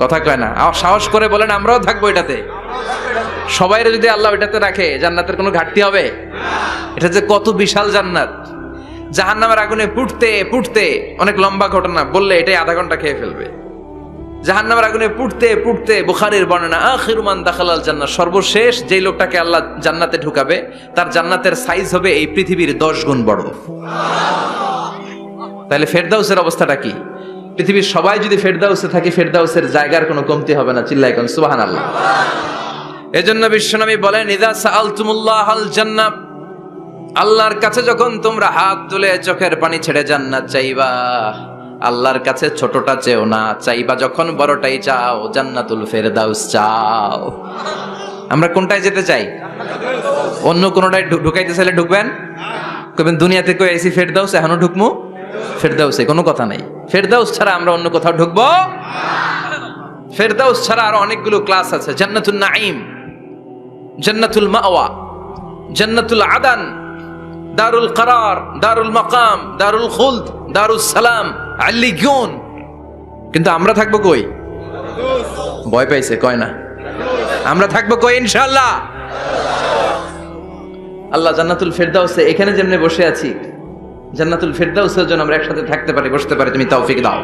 কথা কয় না, সাহস করে বলেন আমরাও থাকবো এটাতে। সবাইরে যদি আল্লাহ ওইটাতে রাখে, জান্নাতের কোনো ঘাটতি হবে? এটা যে কত বিশাল জান্নাত! জাহান্নামের আগুনে পুড়তে পুড়তে, অনেক লম্বা ঘটনা, বললে এটাই আধা ঘন্টা খেয়ে ফেলবে। জাহান্নামের আগুনে পুড়তে পুড়তে, বুখারীর বর্ণনা, আখিরু মান দাখালাল জান্নাত, সর্বশেষ যেই লোকটাকে আল্লাহ জান্নাতে ঢুকাবে, তার জান্নাতের সাইজ হবে এই পৃথিবীর 10 গুণ বড়। তাহলে ফেরদাউসের অবস্থাটা কি? পৃথিবীর সবাই যদি ফেরদাউসে থাকে, ফেরদাউসের জায়গার কোনো কমতি হবে না। চিল্লায় কোন সুবহানাল্লাহ। এজন্য বিশ্বনবী বলেন, ইযা সাআলতুমুল্লাহাল জান্নাহ, আল্লাহর কাছে যখন তোমরা হাত তুলে চোখের পানি ছেড়ে জান্নাত চাইবা, আল্লাহর কাছে ছোটটা চেও না, চাইবা যখন বড়টাই চাও, জান্নাতুল ফেরদাউস চাও। আমরা কোনটায় যেতে চাই? অন্য কোনটায় ঢুকাইতে চাইলে ঢুকবেন? কবেন দুনিয়াতে কই আইছি ফেরদাউস, এখনো ঢুকমু ফেরদাউসে? কোনো কথা নাই। ফেরদাউস ছাড়া আমরা অন্য কোথাও ঢুকবো? ফেরদাউস ছাড়া আরো অনেকগুলো ক্লাস আছে। জান্নাতুল নাঈম, জান্নাতুল মাওয়া, জান্নাতুল আদান, দারুল করার, দারুল মাকাম, দারুল খুলদ, দারুস সালাম, আল্লিয়ুন। কিন্তু আমরা থাকবো কই? ভয় পাইছে, কয় না। আমরা থাকবো কই? ইনশাআল্লাহ। আল্লাহ জান্নাতুল ফেরদাউসে, এখানে যেমনে বসে আছি, জান্নাতুল ফেরদাউসের জন্য আমরা একসাথে থাকতে পারি, বসতে পারি। তুমি তৌফিক দাও।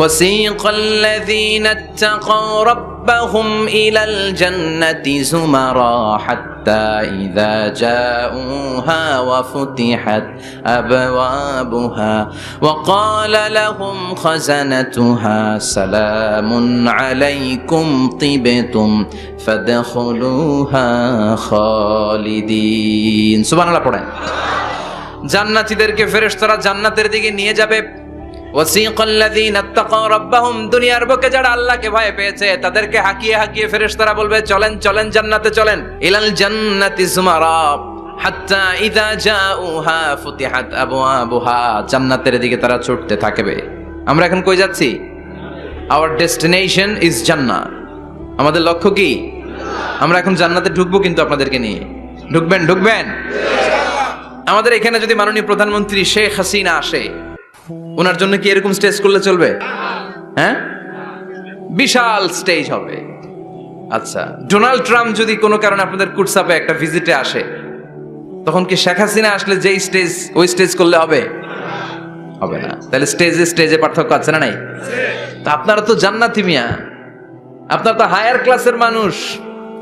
وسيق الذين اتقوا ربهم إلى الجنة زمرا حتى إذا جاءوها وفتحت أبوابها وقال لهم خزنتها سلام عليكم طبتم فادخلوها خالدين। সুবহানাল্লাহ পড়েন। জান্নাতীদেরকে ফেরেশতারা জান্নাতের দিকে নিয়ে যাবে। ওয়াসিকাল্লাযীনা ইত্তাকাউ রাব্বাহুম, দুনিয়ার বুকে যারা আল্লাহকে ভয় পেয়েছে তাদেরকে হাকিয়ে হাকিয়ে ফেরেশতারা বলবে, চলেন চলেন জান্নাতে চলেন। ইলাল জান্নাতি যুমারা হাত্তা ইযা জাউহা ফুতিহাত আবওয়াবুহা, জান্নাতের দিকে তারা ছুটতে থাকবে। আমরা এখন কই যাচ্ছি? আওয়ার ডেস্টিনেশন ইজ জান্নাত। আমাদের লক্ষ্য কি? আমরা এখন জান্নাতে ঢুকবো, কিন্তু আপনাদেরকে নিয়ে। ঢুকবেন? ঢুকবেন? আমাদের এখানে যদি মাননীয় প্রধানমন্ত্রী শেখ হাসিনা আসে, ওনার জন্য কি এরকম স্টেজ করলে চলবে? হ্যাঁ, বিশাল স্টেজ হবে। আচ্ছা, ডোনাল্ড ট্রাম্প যদি কোনো কারণে আপনাদের কুটসাপে একটা ভিজিটে আসে, তখন কি শেখ হাসিনা আসলে যেই স্টেজ, ওই স্টেজ করলে হবে? হবে না। তাহলে স্টেজে স্টেজে পার্থক্য আছে না নাই? তা আপনারা তো জান্নাতি মিয়া, আপনারা তো হায়ার ক্লাসের মানুষ।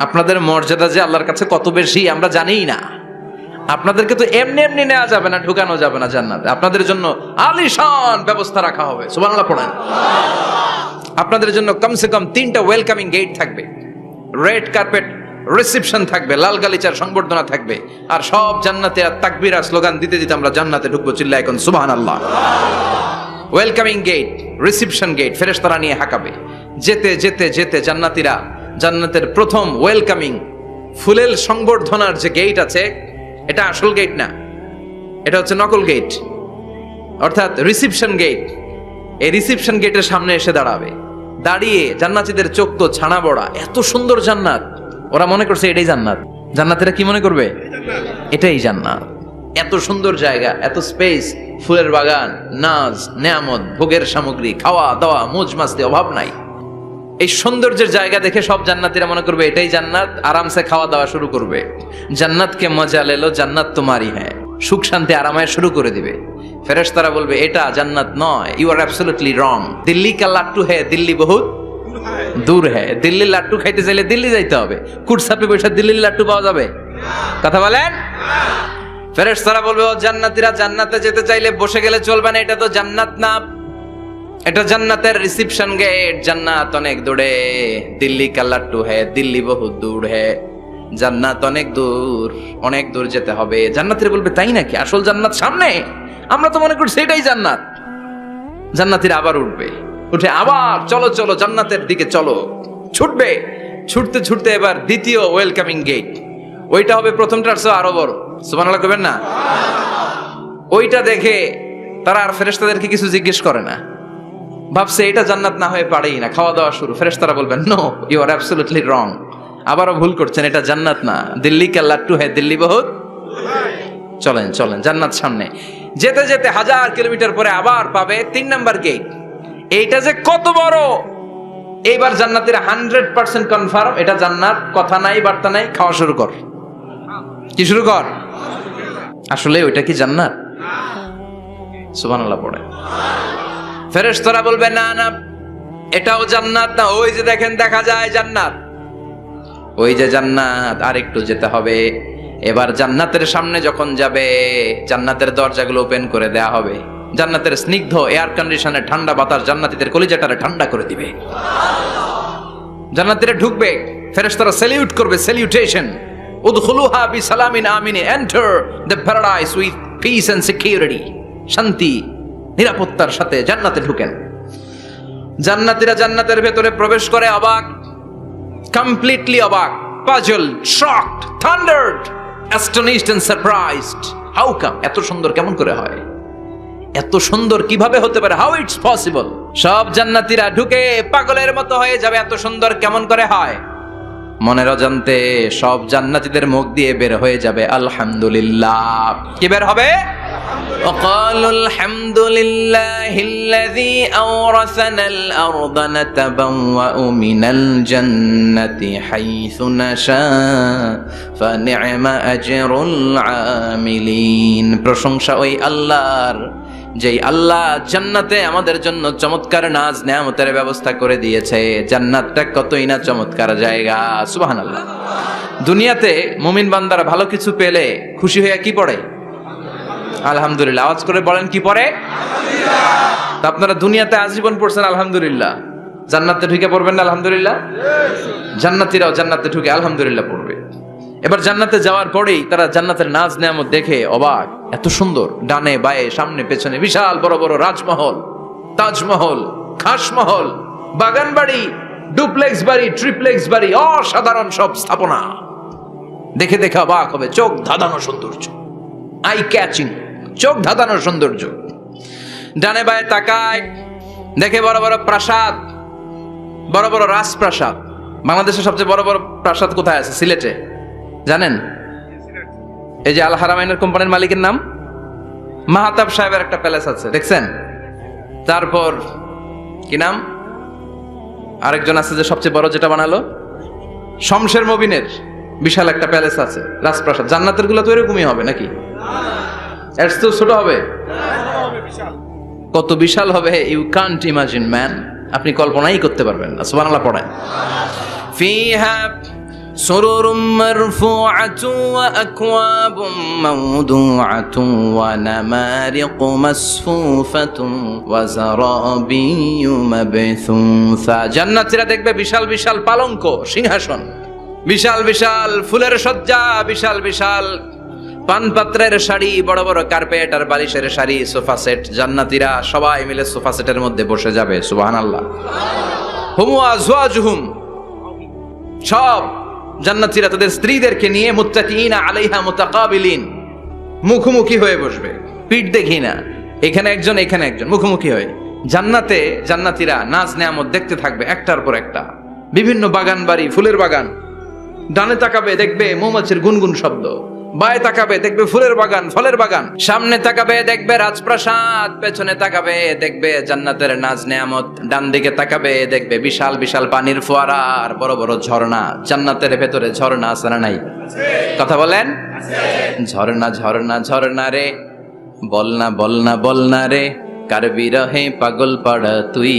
আপনাদের মর্যাদা যে আল্লাহর কাছে কত বেশি আমরা জানিই না। আপনাদেরকে তো এমনি এমনি নেওয়া যাবে না, ঢুকানো যাবে না জান্নাতে। আপনাদের জন্য আলিশান ব্যবস্থা রাখা হবে। সুবহানাল্লাহ পড়েন। আপনাদের জন্য কমসে কম 3টা ওয়েলকামিং গেট থাকবে, রেড কার্পেট রিসেপশন থাকবে, লাল গালিচার সংবর্ধনা থাকবে, আর সব জান্নাতে আর তাকবীর আর স্লোগান দিতে দিতে আমরা জান্নাতে ঢুকবো। চিল্লায় এখন সুবহানাল্লাহ। ওয়েলকামিং গেট, রিসেপশন গেট ফেরেশতারা নিয়ে হাঁকাবে। যেতে যেতে যেতে জান্নাতীরা জান্নাতের প্রথম ওয়েলকামিং ফুলেল সংবর্ধনার যে গেট আছে, এটা আসল গেট না, এটা হচ্ছে নকল গেট, অর্থাৎ রিসেপশন গেট। এই রিসেপশন গেটের সামনে এসে দাঁড়াবে। দাঁড়িয়ে জান্নাতীদের চোখ তো ছানা বড়া, এত সুন্দর জান্নাত। ওরা মনে করছে এটাই জান্নাত। জান্নাতীরা কি মনে করবে? এটাই জান্নাত। এত সুন্দর জায়গা, এত স্পেস, ফুলের বাগান, নাজ নেয়ামত, ভোগের সামগ্রী, খাওয়া দাওয়া, মৌজ মাস্তি, অভাব নাই। এই সৌন্দর্যের জায়গা দেখে সব জান্নাতীরা মনে করবে এটাই জান্নাত, আরামসে খাওয়া দাওয়া শুরু করবে। জান্নাতকে মজা লেলো, জান্নাত তোমারই হ্যাঁ, সুখ শান্তি আরামায় শুরু করে দিবে। ফেরেশতারা বলবে এটা জান্নাত নয়, you are absolutely wrong. Delhi কা লাট্টু হ্যাঁ, দিল্লি বহুত দূর হ্যাঁ। দিল্লির লাট্টু খাইতে চাইলে দিল্লি যাইতে হবে। কুটসাপে বসে দিল্লির লাট্টু পাওয়া যাবে? কথা বলেন। ফেরেশতারা বলবে ও জান্নাতীরা, জান্নাতে যেতে চাইলে বসে গেলে চলবে না, এটা তো জান্নাত না, এটা জান্নাতের রিসেপশন গেট। জান্নাত অনেক দূরে, দিল্লি কা লাট্টু হ্যাঁ, দিল্লি বহুত দূর হ্যাঁ, জান্নাত অনেক দূর, অনেক দূর যেতে হবে। জান্নাতীরা বলবে তাই নাকি? আসল জান্নাত সামনে, আমরা তো মনে করছি এটাই জান্নাত। জান্নাতীরা আবার উঠবে, উঠে আবার চলো চলো জান্নাতের দিকে চলো, ছুটবে। ছুটতে ছুটতে এবার দ্বিতীয় ওয়েলকামিং গেট, ওইটা হবে প্রথমটার চেয়ে আরো বড়। সুবহানাল্লাহ কইবেন না? ওইটা দেখে তারা আর ফেরেশতাদেরকে কিছু জিজ্ঞেস করে না, ভাবছে এটা জান্নাত না হয়ে পারেই না, খাওয়া দাওয়া শুরু। ফেরেশতারা বলবেন no, you are absolutely wrong, আবারও ভুল করছেন, এটা জান্নাত না, দিল্লি কা লাট্টু হ্যায় দিল্লি বহুত। চলেন চলেন, জান্নাত সামনে। যেতে যেতে 1000 কিলোমিটার পরে আবার পাবে 3 নাম্বার গেট। এইটা যে কত বড়, এইবার জান্নাতের 100% কনফার্ম এটা জান্নাত, কথা নাই বার্তা নাই, খাওয়া শুরু কর। কি শুরু কর? আসলে ওইটা কি জান্নাত? সুবহানাল্লাহ পড়ে। ফেরেশতারা বলবে না না, এটাও জান্নাত না, ওই যে দেখেন দেখা যায় জান্নাত, ওই যে জান্নাত, আর একটু যেতে হবে। এবার জান্নাতের সামনে যখন যাবে, জান্নাতের দরজাগুলো ওপেন করে দেয়া হবে, জান্নাতের স্নিগ্ধ এয়ার কন্ডিশনে ঠান্ডা বাতাস জান্নাতীদের কলিজাটারে ঠান্ডা করে দিবে। জান্নাতীরা ঢুকবে, ফেরেশতারা স্যালিউট করবে, স্যালিউটেশন, উদখুলুহা বিসালামিন আমিন, enter the paradise with peace and security, শান্তি নিরাপত্তার সাথে জান্নাতে ঢুকেন। জান্নাতীরা জান্নাতের ভেতরে প্রবেশ করে অবাক, কমপ্লিটলি অবাক, puzzled, shocked, thundered, astonished and surprised. How come? এত সুন্দর কেমন করে হয়? এত সুন্দর কিভাবে হতে পারে? How it's possible? সব জান্নাতীরা ঢুকে পাগলের মতো হয়ে যাবে, এত সুন্দর কেমন করে হয়? মনের অজান্তে সব জান্নাতীদের মুখ দিয়ে বের হয়ে যাবে আলহামদুলিল্লাহ। কি বের হবে? وقالوا الحمد لله الذي أورثنا الأرض نتبوأ من الجنة حيث نشاء فنعم أجر العاملين। প্রশংসা ওই আল্লাহর, যেই আল্লাহ জান্নাতে আমাদের জন্য চমৎকার নাজ নেয়ামতের ব্যবস্থা করে দিয়েছে। জান্নাতটা কতই না চমৎকার জায়গা। সুবহানাল্লাহ। দুনিয়াতে মুমিন বান্দারা ভালো কিছু পেলে খুশি হয়ে কি পড়ে? আলহামদুলিল্লাহ। আওয়াজ করে বলেন কি পড়ে? তা আপনারা দুনিয়াতে আজীবন পড়ছেন আলহামদুলিল্লাহ, জান্নাতে ঢুকে পড়বেন না আলহামদুলিল্লাহ? জান্নাতীরাও জান্নাতে ঢুকে আলহামদুলিল্লাহ পড়বে। এবার জান্নাতে যাওয়ার পরেই তারা জান্নাতের নাজ নেয়ামত দেখে অবাক, এত সুন্দর, ডানে বায়ে সামনে পেছনে বিশাল বড় বড় রাজমহল, তাজমহল, খাসমহল, বাগান বাড়ি, ডুপ্লেক্স বাড়ি, ট্রিপ্লেক্স বাড়ি, অসাধারণ সব স্থাপনা দেখে দেখে অবাক হবে। চোখ ধাঁধানো সৌন্দর্য, আই ক্যাচিং, চোখ ধাঁধানো সৌন্দর্য। ডানে বায়ে তাকায়, দেখে বড় বড় প্রাসাদ, বড় বড় রাজপ্রাসাদ। বাংলাদেশের সবচেয়ে বড় বড় প্রাসাদ কোথায় আছে? সিলেটে, জানেন? এই যে আল হারামাইনের কোম্পানির মালিকের নাম মাহাতাব সাহেবের একটা প্যালেস আছে, দেখছেন? তারপর কি নাম আরেকজন আছে যে সবচেয়ে বড় যেটা বানালো, শমশের মবিনের বিশাল একটা প্যালেস আছে, রাজপ্রাসাদ। জান্নাতের গুলো তো এরকমই হবে নাকি? এর তো ছোট হবে? কত বিশাল হবে, ইউ কান্ট ইমাজিন ম্যান, আপনি কল্পনাই করতে পারবেন না। সুবহানাল্লাহ পড়েন। ফিহা সুরুরুম মারফুআতুন ওয়া আকওয়াবুম মাওদুআতুন ওয়া নামারিকু মাসফুফাতুন ওয়া যারাবিয়্যু মাবথুসা। জান্নাতীরা দেখবে বিশাল বিশাল পালঙ্ক, সিংহাসন, বিশাল বিশাল ফুলের সজ্জা, বিশাল বিশাল পানপাত্রের শাড়ি, বড় বড় কার্পেট আর বালিশের শাড়ি, সোফা সেট। জান্নাতীরা সবাই মিলে সোফা সেটের মধ্যে বসে যাবে। সুবহানাল্লাহ। হুম ওয়া আজওয়াজুহুম, সব জান্নাতীরা তাদের স্ত্রীদেরকে নিয়ে মুত্তাকিনা আলাইহা মুতাকাবিলিন, মুখোমুখি হয়ে বসবে, পিঠ দেখি না, এখানে একজন এখানে একজন, মুখোমুখি হয়ে। জান্নাতে জান্নাতীরা নাজ নেয়ামত দেখতে থাকবে একটার পর একটা, বিভিন্ন বাগান বাড়ি, ফুলের বাগান। ডানে তাকাবে দেখবে মৌমাছির গুনগুন শব্দ, বায়ে তাকাবে দেখবে ফুলের বাগান, ফলের বাগান, সামনে তাকাবে দেখবে রাজপ্রাসাদ, পেছনে তাকাবে দেখবে জান্নাতের নাজ নেয়ামত, ডান দিকে তাকাবে দেখবে বিশাল বিশাল পানির ফোয়ারা আর বড় বড় ঝর্ণা। জান্নাতের ভেতরে ঝর্ণা আছে না নাই? কথা বলেন। ঝর্ণা ঝর্ণা ঝর্ণা রে, বলনা বলনা বলনা রে, কার বিরহে পাগল পাড়া তুই,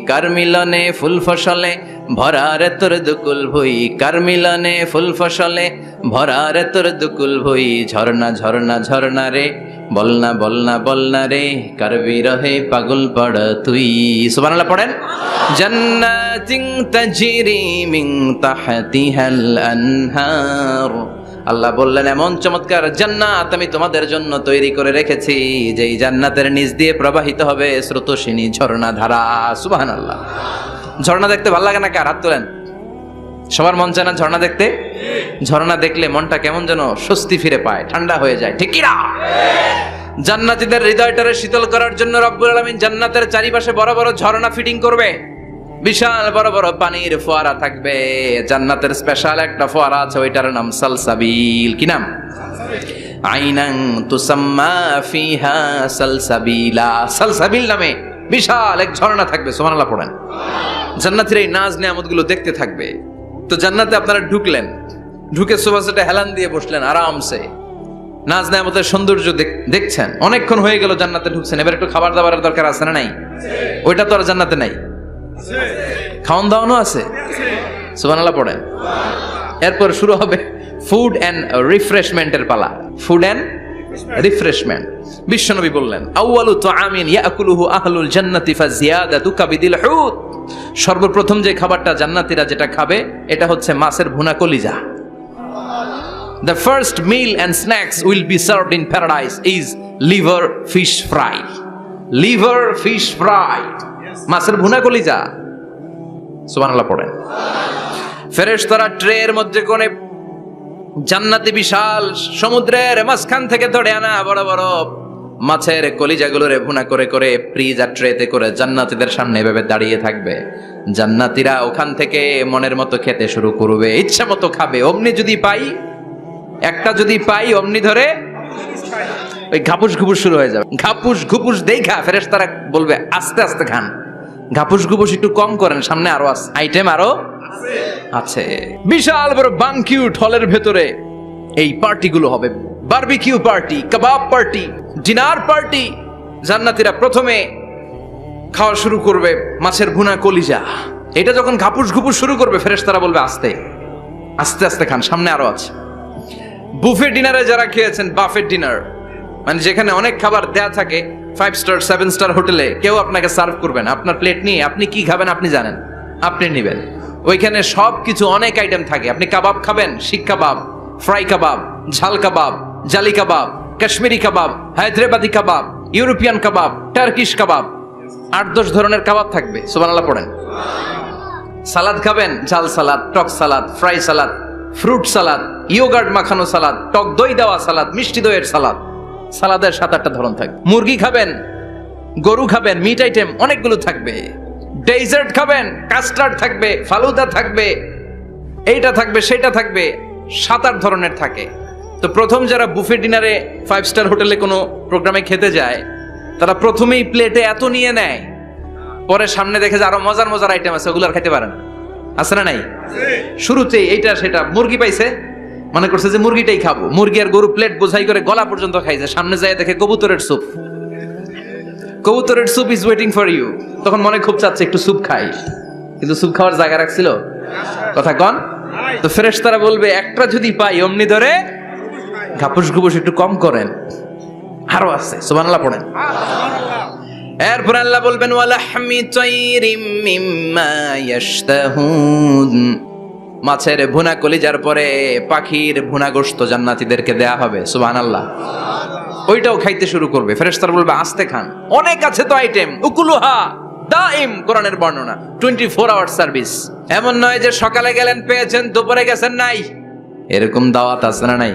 কার মিলনে ফুল ফসলে ভরা রে তোর দুকুল ভুই, কার মিলনে ফুল ফসলে ভরা রে তোর দুকুল ভুই। ঝর্ণা ঝর্ণা ঝর্ণা রে, বলনা বলনা বলনা রে, কার বিরহে পাগল পাড়া তুই। সুবহানাল্লাহ পড়েন। জান্নাতিন তাজরি মিন তাহতিহাল আনহার, আল্লাহ বললেন এমন চমৎকার জান্নাত আমি তোমাদের জন্য তৈরি করে রেখেছি, যেই জান্নাতের নিচ দিয়ে প্রবাহিত হবে স্রোতস্বিনী ঝর্ণা ধারা। সুবহানাল্লাহ। ঝর্ণা দেখতে ভালো লাগে না কার? হাত তোলেন। সবার মন চায় না ঝর্ণা দেখতে? ঝর্ণা দেখলে মনটা কেমন যেন স্বস্তি ফিরে পায়, ঠান্ডা হয়ে যায়, ঠিক কি না? জান্নাতীদের হৃদয়টারে শীতল করার জন্য রব্বুল আলামিন জান্নাতের চারিপাশে বড় বড় ঝর্ণা ফিটিং করবে, বিশাল বড় বড় পানির ফোয়ারা থাকবে। জান্নাতের স্পেশাল একটা ফোয়ারা আছে, ওইটার নাম সালসাবিল। কি নাম? আইনান তুসাম্মা ফিহা সালসাবিলা। সালসাবিল নামে বিশাল এক ঝর্ণা থাকবে। সুবহানাল্লাহ পড়েন। জান্নাতের এই নাজ নেয়ামতগুলো দেখতে থাকবে। তো জান্নাতে আপনারা ঢুকলেন, ঢুকে সোফাসেটে হেলান দিয়ে বসলেন আরামসে, নাজ নেয়ামতের সৌন্দর্য দেখছেন। অনেকক্ষণ হয়ে গেল জান্নাতে ঢুকছেন, এবার একটু খাবার দাবারের দরকার আছে না নাই? ওইটা তো আর জান্নাতে নাই। খাওয়ান দাওয়ানো আছে। সুবহানাল্লাহ পড়েন। এরপর শুরু হবে ফুড এন্ড রিফ্রেশমেন্টের পালা। Food and refreshment. বিশ্বনবী বললেন, আউয়ালু তুআমিন ইয়াকুলুহু আহলুল জান্নাতি ফাজিয়াদাতু কাবিদিল হুত। সর্বপ্রথম যে খাবারটা জান্নাতীরা যেটা খাবে এটা হচ্ছে মাছের ভুনা কলিজা। The first meal and snacks will be served in paradise is liver fish fry. Liver fish fry. মাছের ভুনা কলিজা। সুবহানাল্লাহ পড়েন। ফেরেশতারা ট্রের মধ্যে কোণে জান্নাতি বিশাল সমুদ্রের মাঝখান থেকে ধরে আনা বড় বড় মাছের কলিজাগুলোরে ভুনা করে করে ফ্রিজার ট্রেতে করে জান্নাতীদের সামনে এভাবে দাঁড়িয়ে থাকবে। জান্নাতীরা ওখান থেকে মনের মতো খেতে শুরু করবে, ইচ্ছা মতো খাবে। অমনি যদি পাই, একটা যদি পাই, অমনি ধরে ওই ঘাপুস ঘুপুস শুরু হয়ে যাবে। ঘাপুস ঘুপুস দেখা ফেরেশতারা বলবে আস্তে আস্তে খান, ঘাপুস ঘুপুস একটু কম করেন, সামনে আরো আছে, আইটেম আরো আছে। বিশাল বড় বানকিউট হলের ভেতরে এই পার্টিগুলো হবে। বারবিকিউ পার্টি, কাবাব পার্টি, ডিনার পার্টি। জান্নাতীরা প্রথমে খাওয়া শুরু করবে মাছের ভুনা কলিজা। এটা যখন ঘাপুস ঘুপুস শুরু করবে ফেরেশতারা বলবে আস্তে আস্তে আস্তে খান, সামনে আরো আছে। বুফে ডিনারে যারা খেয়েছেন, বাফেট ডিনার মানে যেখানে অনেক খাবার দেয়া থাকে, 5 স্টার 7 স্টার হোটেলে কেউ আপনাকে সার্ভ করবেন, আপনার প্লেট নিয়ে আপনি কি খাবেন আপনি জানেন, আপনি নেবেন। ওইখানে সব কিছু অনেক আইটেম থাকে। আপনি কাবাব খাবেন, শিক কাবাব, ফ্রাই কাবাব, ঝাল কাবাব, জালি কাবাব, কাশ্মীরি কাবাব, হায়দ্রাবাদি কাবাব, ইউরোপিয়ান কাবাব, টার্কিশ কাবাব, 8-10 ধরনের কাবাব থাকবে। সুবহানাল্লাহ পড়েন। সালাদ খাবেন, ঝাল সালাদ, টক salad, fry salad, fruit salad, yoghurt মাখানো সালাদ, টক দই দেওয়া সালাদ, মিষ্টি দইয়ের সালাদ। সালাদের 7-8টা ধরন থাকবে। মুরগি খাবেন, গরু খাবেন, মিট আইটেম অনেকগুলো থাকবে। ডেজার্ট খাবেন, কাস্টার্ড থাকবে, ফালুদা থাকবে, এইটা থাকবে, সেটা থাকবে, 7-8 ধরনের থাকে। তো প্রথম যারা বুফে ডিনারে 5 স্টার হোটেলে কোনো প্রোগ্রামে খেতে যায়, তারা প্রথমেই প্লেটে এত নিয়ে নেয়, পরে সামনে দেখে যে আরো মজার মজার আইটেম আছে, ওগুলো আর খেতে পারেন। আছে না নাই? শুরুতেই এইটা সেটা মুরগি পাইছে, মনে করছে যে মুরগিটাই খাবো। মুরগি আর গরু প্লেট বোঝাই করে গলা পর্যন্ত খাইছে, সামনে যায় দেখে কবুতরের স্যুপ। কবুতরের soup is waiting for you. তখন মনে খুব চাচ্ছে একটু স্যুপ খাই, কিন্তু স্যুপ খাওয়ার জায়গা রাখছিল? কথা কন। তো ফেরেশতারা বলবে একটা যদি পাই অমনি ধরে ঘাপুস ঘুপুস একটু কম করেন, আরো আছে। সুবহানাল্লাহ পড়েন। এরপর আল্লাহ বলবেন ওয়ালাহমি তাইরিম মিম্মা ইয়াশতাহুন। মাছের ভুনা কলিজার পরে পাখির ভুনা গোশত জান্নাতীদেরকে দেয়া হবে। সুবহানাল্লাহ। ওইটাও খাইতে শুরু করবে। ফেরেশতারা বলবে আস্তে খান, অনেক আছে তো আইটেম। উকুলুহা দাইম, কোরআনের বর্ণনা, 24 আওয়ার সার্ভিস। এমন নয় যে সকালে গেলেন পেয়েছেন, দুপুরে গেছেন নাই। এরকম দাওয়াত আছে না নাই?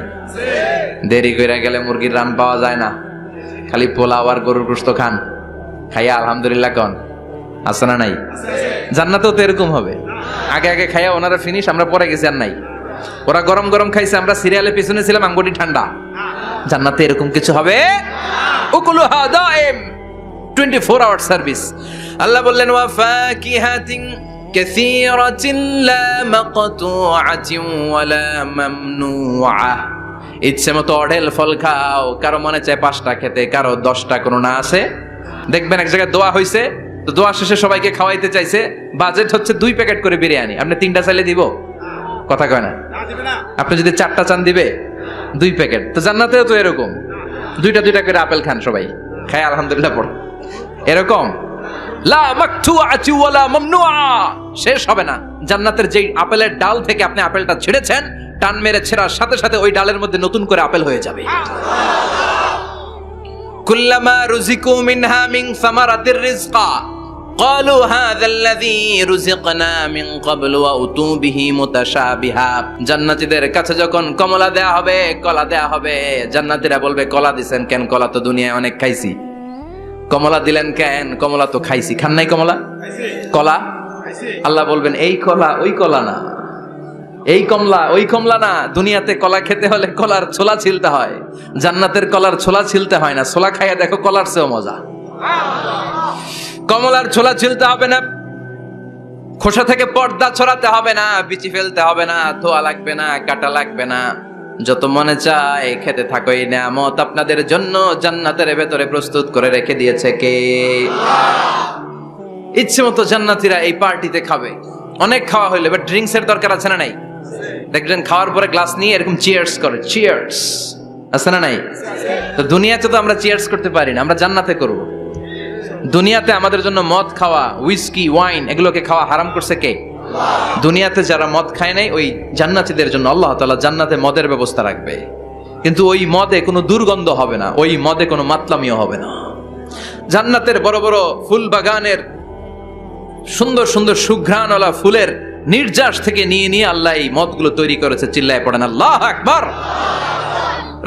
দেরি করে গেলে মুরগির রান পাওয়া যায় না, খালি পোলাও আর গরুর গোশত খান, খাইয়া আলহামদুলিল্লাহ কন। আছে না নাই? জান্নাতেও তো এরকম হবে। আগে আগে খাইয়া ওনারা ফিনিশ, আমরা পরে গেছি আর নাই। ওরা গরম গরম খাইছে, আমরা সিরিয়ালে পিছনে ছিলাম, আঙ্গুটি ঠান্ডা। জান্নাতে এরকম কিছু হবে। উকুলুহা দাইম, 24 আওয়ার সার্ভিস। আল্লাহ বললেন ওয়া ফাকিহাতিন কাসীরাতিন লা মাকতুআতিন ওয়া লা মামনুআ। ইচ্ছে মতো অঢেল ফল খাও, কারো মনে চায় 5টা খেতে, কারো 10টা, কোনো না আছে। দেখবেন এক জায়গায় দোয়া হইছে, তো দোয়া শেষে সবাইকে খাওয়াইতে চাইছে, বাজেট হচ্ছে 2 প্যাকেট করে বিরিয়ানি। আপনি 3টা চাইলে দিব? কথা কয় না। আপনি যদি 4টা চান দিবে 2 প্যাকেট। তো জান্নাতেও তো এরকম, 2টা করে আপেল খান সবাই, খায় আলহামদুলিল্লাহ পড়। এরকম লা মাকতুআতি ওয়ালা মামনুআ, শেষ হবে না। জান্নাতের যেই আপেলের ডাল থেকে আপনি আপেলটা ছিঁড়েছেন, টান মেরে ছেঁড়ার সাথে সাথে ওই ডালের মধ্যে নতুন করে আপেল হয়ে যাবে। কুল্লামা রুজিকু মিনহা মিন সামারাতির রিজকা, قالوا هذا الذي رزقنا من قبل وأتوا به متشابها জান্নাতীদের কাছে যখন কমলা দেয়া হবে, কলা দেয়া হবে, জান্নাতীরা বলবে কলা দিবেন কেন? কলা তো দুনিয়ায় অনেক খাইছি। কমলা দিলেন কেন? কমলা তো খাইছি। খান নাই কমলা? কলা? আল্লাহ বলবেন এই কলা ওই কলা না, এই কমলা ওই কমলা না। দুনিয়াতে কলা খেতে হলে কলার ছোলা ছিলতে হয়, জান্নাতের কলার ছোলা ছিলতে হয় না। ছোলা খাইয়া দেখো, কলার চেয়েও মজা। কমলার ছোলা ছিলতে হবে না, খোসা থেকে পর্দা ছড়াতে হবে না, বিচি ফেলতে হবে না, ধোয়া লাগবে না, কাটা লাগবে না। যত মনে চায় খেতে থাকো। এই নিয়ামত আপনাদের জন্য জান্নাতের ভেতরে প্রস্তুত করে রেখে দিয়েছে কে? ইচ্ছে মতো জান্নাতীরা এই পার্টিতে খাবে। অনেক খাওয়া হইলে বাট ড্রিঙ্কস এর দরকার আছে না নাই? দেখবেন খাওয়ার পরে গ্লাস নিয়ে এরকম চিয়ার্স করে, চিয়ার্স আছে না নাই? তো দুনিয়াতে তো আমরা চিয়ার্স করতে পারি না, আমরা জান্নাতে করব। দুনিয়াতে আমাদের জন্য মদ খাওয়া, উইস্কি, ওয়াইন এগুলোকে খাওয়া হারাম করছে কে? দুনিয়াতে যারা মদ খায় নাই, ওই জান্নাতীদের জন্য আল্লাহ তাআলা জান্নাতে মদের ব্যবস্থা রাখবে। কিন্তু ওই মদে কোনো দুর্গন্ধ হবে না, ওই মদে কোনো মাতলামিও হবে না। জান্নাতের বড় বড় ফুল বাগানের সুন্দর সুন্দর সুঘ্রাণওয়ালা ফুলের নির্যাস থেকে নিয়ে নিয়ে আল্লাহ এই মদগুলো তৈরি করেছে। চিল্লায় পড়েন আল্লাহু আকবার।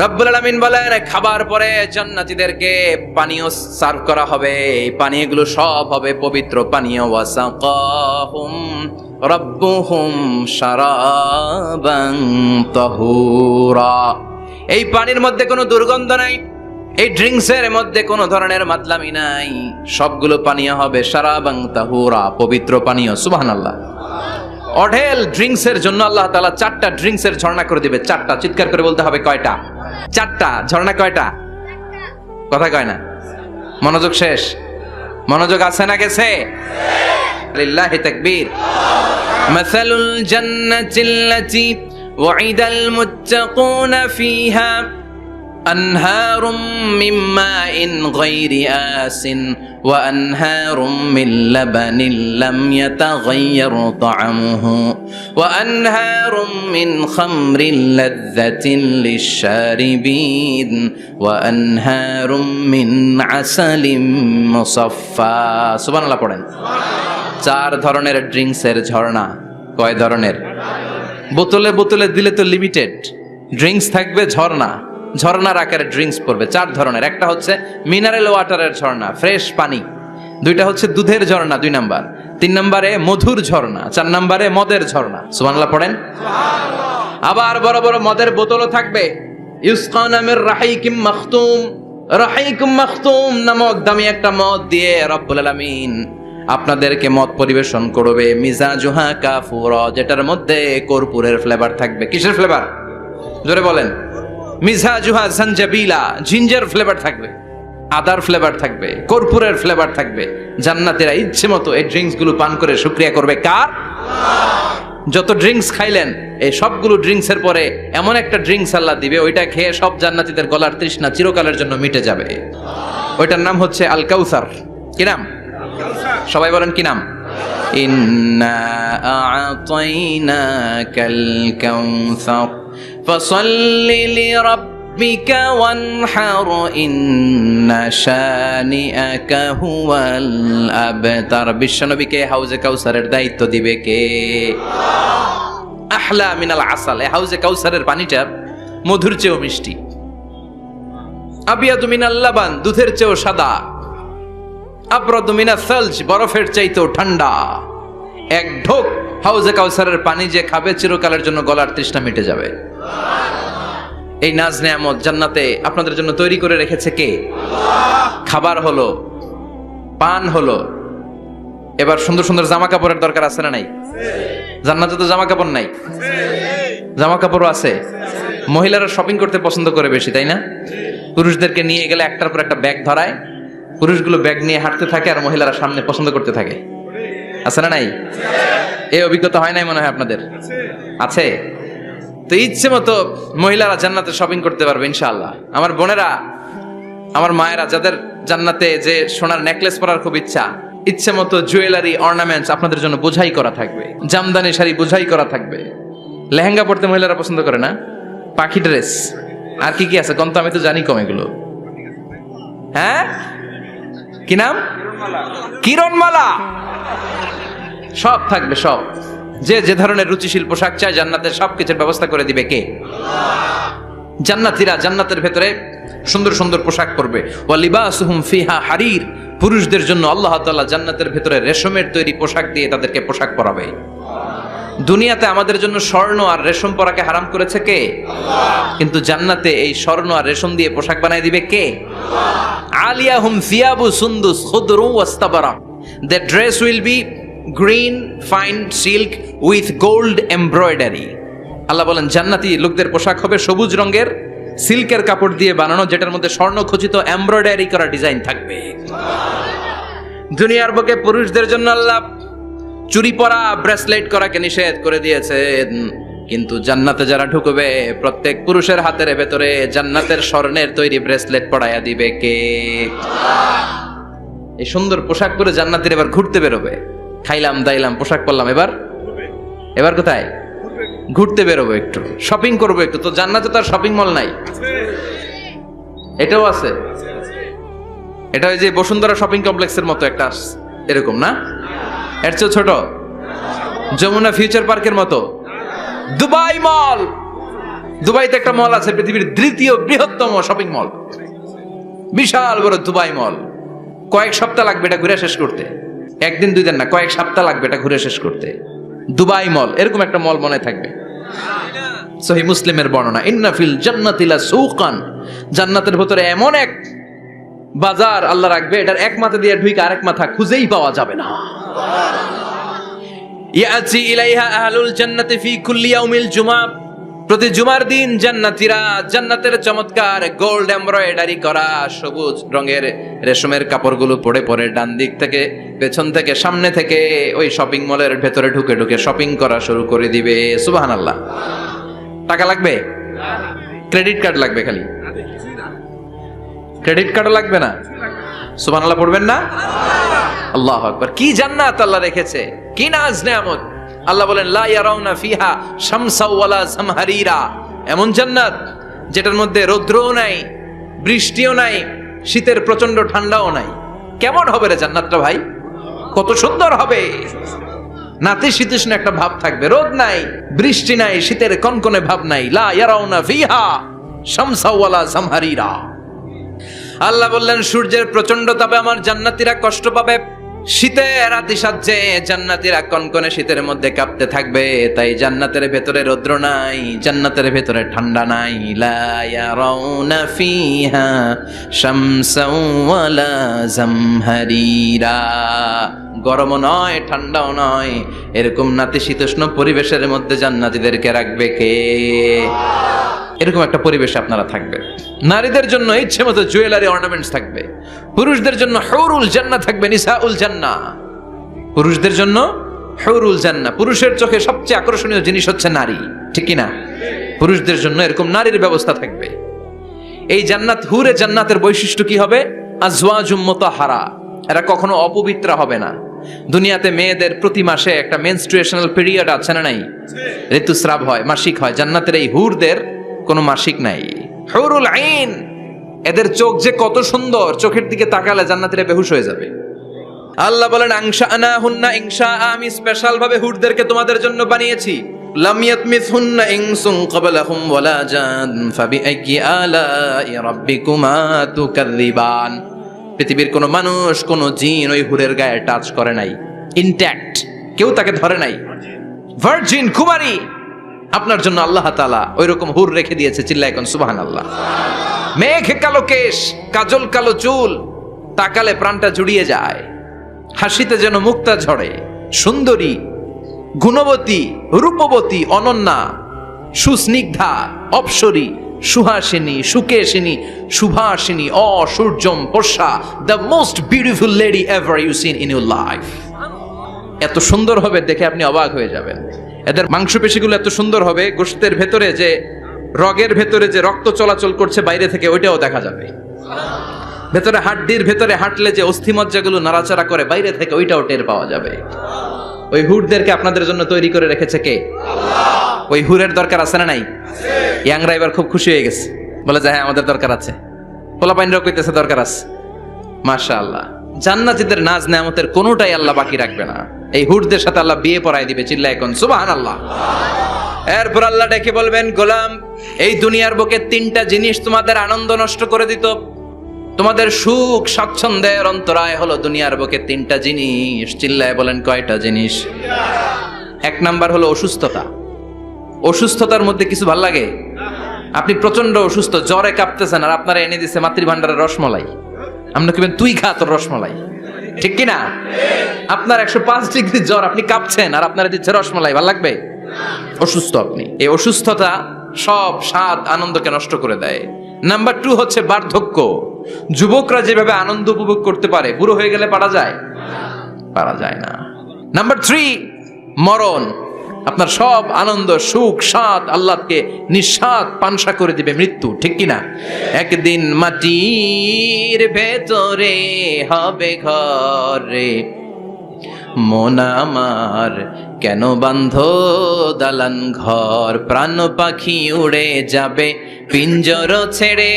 রব্বুল আলামিন বলেন, খাবার পরে জান্নাতীদেরকে পানীয় সার্ভ করা হবে। এই পানীয়গুলো সব হবে পবিত্র পানীয়। ওয়াসাকাহুম রাব্বুহুম শারাবান তাহুরা। এই পানির মধ্যে কোনো দুর্গন্ধ নাই, এই ড্রিঙ্কসের মধ্যে কোনো ধরনের মাতলামি নাই। সবগুলো পানীয় হবে শারাবান তাহুরা, পবিত্র পানীয়। সুবহানাল্লাহ। অঢেল ড্রিঙ্কসের জন্য আল্লাহ তাআলা 4টা ড্রিঙ্কসের ঝর্ণা করে দিবে। 4টা, চিৎকার করে বলতে হবে কয়টা? 4টা ঝর্ণা। কয়টা? কথা কয় না। মনোযোগ শেষ। মনোযোগ আছে না গেছে? লিল্লাহি তাকবীর। মাসালুল জান্নাতিল্লাতী ওয়াইদাল মুত্তাকুনা ফিহা أنهار من ماء غير آسن وأنهار من لبن لم يتغير طعمه وأنهار من خمر لذة للشاربين وأنهار من عسل مصفى سبحان الله পড়েন। 4 ধরনের ড্রিঙ্কসের ঝর্ণা। কয় ধরনের? বোতলে বোতলে দিলে তো লিমিটেড। ড্রিঙ্কস থাকবে, ঝর্ণা ঝর্ণার আকারে ড্রিঙ্কস পড়বে। 4 ধরনের। একটা হচ্ছে মিনারেল ওয়াটারের ঝর্ণা, ফ্রেশ পানি। 2টা হচ্ছে দুধের ঝর্ণা, 2 নাম্বার। 3 নম্বরে মধুর ঝর্ণা, 4 নম্বরে মদের ঝর্ণা। সুবহানাল্লাহ পড়েন। আবার বড় বড় মদের বোতলও থাকবে। ইউসকানা মির রাহিকিম মাখতুম। রাহিকুম মাখতুম নামক দামি একটা মদ দিয়ে রব্বুল আলামিন আপনাদেরকে মদ পরিবেশন করবে। মিজাজুহা কাফুরা, যেটার মধ্যে কর্পূরের ফ্লেভার থাকবে। কিসের ফ্লেভার? জোরে বলেন। মিজাজুহা জানজাবিলা, জিঞ্জার ফ্লেভার থাকবে, আদার ফ্লেভার থাকবে, কর্পূরের ফ্লেভার থাকবে। জান্নাতীরা ইচ্ছে মতো এই ড্রিঙ্কস গুলো পান করে শুকরিয়া করবে কার? যত ড্রিঙ্কস খাইলেন, এই সবগুলো ড্রিঙ্কস এর পরে এমন একটা ড্রিঙ্কস আল্লাহ দিবে, ওইটা খেয়ে সব জান্নাতীদের গলার তৃষ্ণা চিরকালের জন্য মিটে যাবে। ওইটার নাম হচ্ছে আল কাউসার। কি নাম? সবাই বলেন কি নাম? ইন্না আ'তাইনাকাল কাউসার ফাসাল্লি লিরাব্বিকা ওয়ানহার ইন্না শানিআকা হুয়াল আবতার। বিশ্বনবীকে হাউজে কাউসারের দায়িত্ব দিবে কে? আহলা মিনাল আসাল। এই হাউজে কাউসারের পানিটা মধুর চেয়েও মিষ্টি। আবিয়াদু মিনাল লাবান, দুধের চেয়েও সাদা। আবরাদু মিনাস সালজ, বরফের চাইতেও ঠান্ডা। এক ঢোক হাউজে কাউসারের পানি যে খাবে, চিরকালের জন্য গলার তৃষ্ণা মিটে যাবে। এই নাজ নেয়ামত জান্নাতে আপনাদের জন্য তৈরি করে রেখেছে কে? খাবার হলো, পান হলো, এবার সুন্দর সুন্দর জামা কাপড়ের দরকার আছে না নাই? জান্নাতে তো জামা কাপড় নাই, জামা কাপড়ও আছে। মহিলারা শপিং করতে পছন্দ করে বেশি, তাই না? পুরুষদেরকে নিয়ে গেলে একটার পর একটা ব্যাগ ধরায়, পুরুষগুলো ব্যাগ নিয়ে হাঁটতে থাকে আর মহিলারা সামনে পছন্দ করতে থাকে। আছে না নাই? এই অভিজ্ঞতা হয় নাই মনে হয় আপনাদের? আছে। তো ইচ্ছে মতো মহিলারা জান্নাতে শপিং করতে পারবে ইনশাআল্লাহ। আমার বোনেরা, আমার মায়েরা, যাদের জান্নাতে যে সোনার নেকলেস পরার খুব ইচ্ছা, ইচ্ছে মতো জুয়েলারি অর্নামেন্টস আপনাদের জন্য বোঝাই করা থাকবে। জামদানি শাড়ি বোঝাই করা থাকবে। লেহেঙ্গা পরতে মহিলারা পছন্দ করে না? পাখি ড্রেস, আর কি কি আছে কোন তো? আমি তো জানি কম এগুলো। হ্যাঁ, কি নাম? কিরণমালা। সব থাকবে, সব। যে যে ধরনের রুচিশীল পোশাক চায় জান্নাতের সবকিছুর ব্যবস্থা করে দিবে কে? জান্নাতীরা জান্নাতের ভেতরে সুন্দর সুন্দর পোশাক পরবে। ওয়া লিবাসুহুম ফিহা হারির, পুরুষদের জন্য আল্লাহ তাআলা জান্নাতের ভেতরে রেশমের তৈরি পোশাক দিয়ে তাদেরকে পোশাক পরাবে। দুনিয়াতে আমাদের জন্য স্বর্ণ আর রেশম পরাকে হারাম করেছে কে? কিন্তু জান্নাতে এই স্বর্ণ আর রেশম দিয়ে পোশাক বানাই দিবে কে? আলিয়াহুম সিয়াবু সুন্দুস খুদরু ওয়াস্তাবারা, their dress will be green fine silk with gold embroidery। আল্লাহ বলেন জান্নাতি লোকদের পোশাক হবে সবুজ রঙের সিল্কের কাপড় দিয়ে বানানো, যেটার মধ্যে স্বর্ণ খচিত এমব্রয়ডারি করা ডিজাইন থাকবে। দুনিয়ার বুকে পুরুষদের জন্য আল্লাহ চুরি পরা ব্রেসলেট করাকে নিষেধ করে দিয়েছেন, কিন্তু জান্নাতে যারা ঢুকবে প্রত্যেক পুরুষের হাতের ভেতরে জান্নাতের স্বর্ণের তৈরি ব্রেসলেট পরাইয়া দিবে কে? এই সুন্দর পোশাক পরে জান্নাতের এবার ঘুরতে বেরোবে। খাইলাম দাইলাম পোশাক পরলাম, এবার কোথায়? ঘুরতে বেরোবো, একটু শপিং করবো একটু। তো জান্নাতে তো আর শপিং মল নাই, এটাও আছে। এটা ওই যে বসুন্ধরা শপিং কমপ্লেক্সের মতো একটা এরকম না, এর চেয়ে ছোট, যমুনা ফিউচার পার্কের মতো। দুবাই মল, দুবাইতে একটা মল আছে, পৃথিবীর দ্বিতীয় বৃহত্তম শপিং মল, বিশাল বড় দুবাই মল। কয়েক সপ্তাহ লাগবে এটা ঘুরে শেষ করতে, একদিন দুই দিন না, কয়েক সপ্তাহ লাগবে এটা ঘুরে শেষ করতে। দুবাই মল, এরকম একটা মল মনে থাকবে। সহিহ মুসলিমের বর্ণনা, ইন্না ফিল জান্নাতি লা সুকান, জান্নাতের ভিতরে এমন এক বাজার আল্লাহ রাখবে, এটার এক মাথা দিয়ে ঢুকে আরেক মাথা খুঁজেই পাওয়া যাবে না। ইয়াতি ইলাইহা আহলুল জান্নাতি ফি কুল্লি ইয়াউমিল জুমআ, প্রতি জুমার দিন জান্নাতীরা জান্নাতের চমৎকার গোল্ড এমব্রয়ডারি করা সবুজ রঙের রেশমের কাপড়গুলো পরে পরে ডান দিক থেকে পেছন থেকে সামনে থেকে ওই শপিং মলের ভেতরে ঢুকে ঢুকে শপিং করা শুরু করে দিবে। সুবহানাল্লাহ। টাকা লাগবে? ক্রেডিট কার্ড লাগবে, খালি ক্রেডিট কার্ডও লাগবে না। সুবহানাল্লাহ পড়বেন না? আল্লাহু আকবার। কি জান্নাত আল্লাহ রেখেছে, কি নাজ নেয়ামত। আল্লাহ বলেন লা ইয়ারাউনা ফিহা শামসা ওয়ালা জামহারিরা, এমন জান্নাত যেটার মধ্যে রৌদ্রও নাই, বৃষ্টিও নাই, শীতের প্রচন্ড ঠান্ডাও নাই। কেমন হবে রে জান্নাতটা ভাই, কত সুন্দর হবে। নাতিশীতোষ্ণ একটা ভাব থাকবে, রোদ নাই, বৃষ্টি নাই, শীতের কনকনে ভাব নাই। লা ইয়ারাউনা ফিহা শামসা ওয়ালা জামহারিরা। আল্লাহ বললেন সূর্যের প্রচন্ড তাপে আমার জান্নাতীরা কষ্ট পাবে, শীতে রাতি সাজে জান্নাতীরা কনকনে শীতের মধ্যে কাঁপতে থাকবে। তাই জান্নাতের ভেতরে রৌদ্র নাই, জান্নাতের ভেতরে ঠান্ডা নাই। লা ইয়ারাউনা ফিহা শামসাও ওয়ালা জামহারিরা, গরমও নয় ঠান্ডাও নয়, এরকম নাতিশীতোষ্ণ পরিবেশের মধ্যে জান্নাতীদেরকে রাখবে কে? এরকম একটা পরিবেশে আপনারা থাকবেন। নারীদের জন্য ইচ্ছে মতো জুয়েলারি অর্নামেন্টস থাকবে, পুরুষদের জন্য হুরুল জান্নাহ থাকবে, নিসাউল জান্নাহ। পুরুষদের জন্য হুরুল জান্নাহ, পুরুষের চোখে সবচেয়ে আকর্ষণীয় জিনিস হচ্ছে নারী, ঠিক কি না? পুরুষদের জন্য এরকম নারীর ব্যবস্থা থাকবে। এই জান্নাত, হুরে জান্নাতের বৈশিষ্ট্য কি হবে? আজওয়াজুম মুতাহহারা, এরা কখনো অপবিত্র হবে না। দুনিয়াতে মেয়েদের প্রতি মাসে একটা মেনস্ট্রুয়েশনাল পিরিয়ড আছে না নাই? ঋতুস্রাব হয়, মাসিক হয়। জান্নাতের এই হুরদের কোনো মাসিক নাই। হুরুল আইন, এদের চোখ যে কত সুন্দর, চোখের দিকে তাকালে জান্নাতীরা বেহুশ হয়ে যাবে। আল্লাহ বলেন আনশাআনাহুন্না ইনশাআ, আমি স্পেশাল ভাবে হুরদেরকে তোমাদের জন্য বানিয়েছি। লাম ইয়াতমিসহুন্না ইনসুন ক্বাবলাহুম ওয়ালা জান ফাবিআইয়ি আলাই রাব্বিকুমা তুকাযযিবান। পৃথিবীর কোনো মানুষ, কোনো জিন ওই হুরের গায়ে টাচ করে নাই, ইনট্যাক্ট, কেউ তাকে ধরে নাই। ভার্জিন কুমারী, আপনার জন্য আল্লাহ তাআলা ওইরকম হুর রেখে দিয়েছে। চিল্লায় কোন সুবহানাল্লাহ। মেঘে কালো কেশ, কাজল কালো চুল, তাকালে প্রাণটা জুড়িয়ে যায়, হাসিতে যেন মুক্তা ঝরে, সুন্দরী, গুণবতী, রূপবতী, অনন্যা, সুস্নিগ্ধা, অপ্সরী, সুহাসিনী, সুকেশিনী, সুভাষিনী, অসূর্যম পোষা, the most beautiful lady ever you seen in your life. এত সুন্দর হবে দেখে আপনি অবাক হয়ে যাবেন। এদের মাংসপেশিগুলো এত সুন্দর হবে, গোশতের ভেতরে যে রগের ভেতরে যে রক্ত চলাচল করছে বাইরে থেকে, ওইটাও দেখা যাবে। ভেতরে হাড্ডির ভেতরে হাঁটলে যে অস্থিমজ্জাগুলো নাড়াচাড়া করে বাইরে থেকে, ওইটাও টের পাওয়া যাবে। ওই হুরদেরকে আপনাদের জন্য তৈরি করে রেখেছে কে? আল্লাহ। ওই হুরের দরকার আছে না নাই? ইয়াংরা এবার খুব খুশি হয়ে গেছে, বলে যে হ্যাঁ আমাদের দরকার আছে। পোলাপাইনরাও কইতেছে দরকার আছে। মাশাআল্লাহ। জান্নাতীদের নাজ নেয়ামতের কোনোটাই আল্লাহ বাকি রাখবে না। এই হুরদের সাথে আল্লাহ বিয়ে পড়ায় দিবে, চিল্লায় কোন সুবহানাল্লাহ। এরপর আল্লাহ ডেকে বলবেন, গোলাম এই দুনিয়ার বুকে তিনটা জিনিস তোমাদের আনন্দ নষ্ট করে দিত, তোমাদের সুখ স্বাচ্ছন্দ্যের অন্তরায় হলো দুনিয়ার বুকে তিনটা জিনিস। চিল্লায় বলেন কয়টা জিনিস? এক নাম্বার হলো অসুস্থতা। অসুস্থতার মধ্যে কিছু ভাল লাগে? আপনি প্রচন্ড অসুস্থ, জ্বরে কাঁপতেছেন, আর আপনারা এনে দিচ্ছে মাতৃভান্ডারের রসমলাই, আপনি কিবেন তুই খা তোর রসমলাই, ঠিক কিনা? আপনার 105 ডিগ্রি জ্বর, আপনি কাঁপছেন, আর আপনারা দিচ্ছে রসমলাই, ভাল লাগবে? অসুস্থ আপনি। এই অসুস্থতা সব স্বাদ আনন্দকে নষ্ট করে দেয়। নাম্বার 2 হচ্ছে বার্ধক্য। যুবকরা যেভাবে আনন্দ উপভোগ করতে পারে, বুড়ো হয়ে গেলে পারা যায়? পারা যায় না। নাম্বার 3 মরণ। আপনার সব আনন্দ সুখ স্বাদ আল্লাহকে নিঃস্বাদ পানসা করে দিবে মৃত্যু, ঠিক কিনা? একদিন মাটির ভেতরে হবে ঘরে, মন আমার কেন বান্ধ দালান ঘর, প্রাণ পাখি উড়ে যাবে পিঞ্জর ছেড়ে,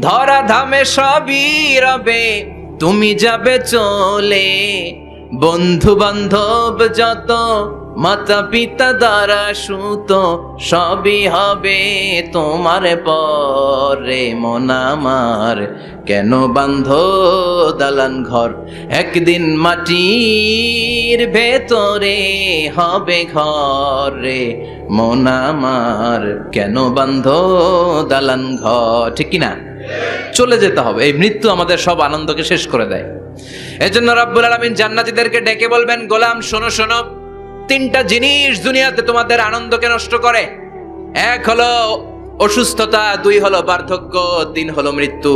ধরা ধামে সবই রবে তুমি যাবে চলে, বন্ধু বান্ধব যত মাতা পিতা দ্বারা সুত সবই হবে তোমার পরে, মন আমার কেন বান্ধ দালান ঘর, একদিন মাটির ভেতরে হবে ঘরে, মন আমার কেন বান্ধ দালান ঘর, ঠিক কিনা? চলে যেতে হবে। এই মৃত্যু আমাদের সব আনন্দকে শেষ করে দেয়। এজন্য রব্বুল আলামিন জান্নাতীদেরকে ডেকে বলবেন, গোলাম শোনো শোনো, তিনটা জিনিস দুনিয়াতে তোমাদের আনন্দকে নষ্ট করে। এক হলো অসুস্থতা, 2 হলো বার্ধক্য, 3 হলো মৃত্যু।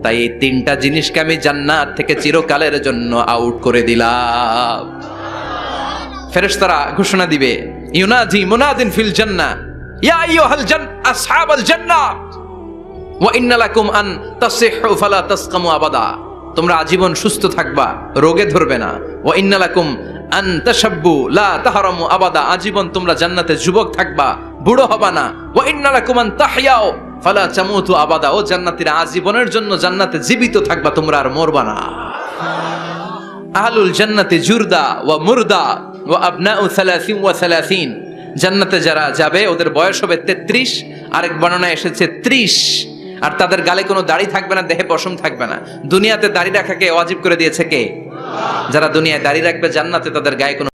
তাই এই তিনটা জিনিসকে আমি জান্নাত থেকে চিরকালের জন্য আউট করে দিলাম। ফেরেশতারা ঘোষণা দিবে, ইউনাদি মুনাদিন ফিল জান্নাহ ইয়া আইয়ুহাল আসহাবাল জান্নাহ ওয়া ইন্না লাকুম আন তাসিহু ফালা তাসকামু আবাদা। তোমরা আজীবন সুস্থ থাকবা, রোগে ধরবে না। ওয়া ইন্না লাকুম আন তাশাব্বু লা তাহরামু আবাদা। আজীবন তোমরা জান্নাতে যুবক থাকবা, বুড়ো হবা না। ওয়া ইন্না লাকুম আন তাহইয়াও ফালা তামুতু আবাদা। ও জান্নাতীরা, আজীবনের জন্য জান্নাতে জীবিত থাকবা, তোমরা আর মরবা না। আহলুল জান্নাতি জুরদা ওয়া মুরদা ওয়া আবনাউ 30 ওয়া 30। জান্নাতে যারা যাবে ওদের বয়স হবে 33, আরেক বর্ণনায় এসেছে 30। আর তাদের গালে কোনো দাড়ি থাকবে না, দেহে পশম থাকবে না। দুনিয়াতে দাড়ি রাখাকে ওয়াজিব করে দিয়েছে কে? যারা দুনিয়ায় দাড়ি রাখবে, জান্নাতে তাদের গায়ে কোনো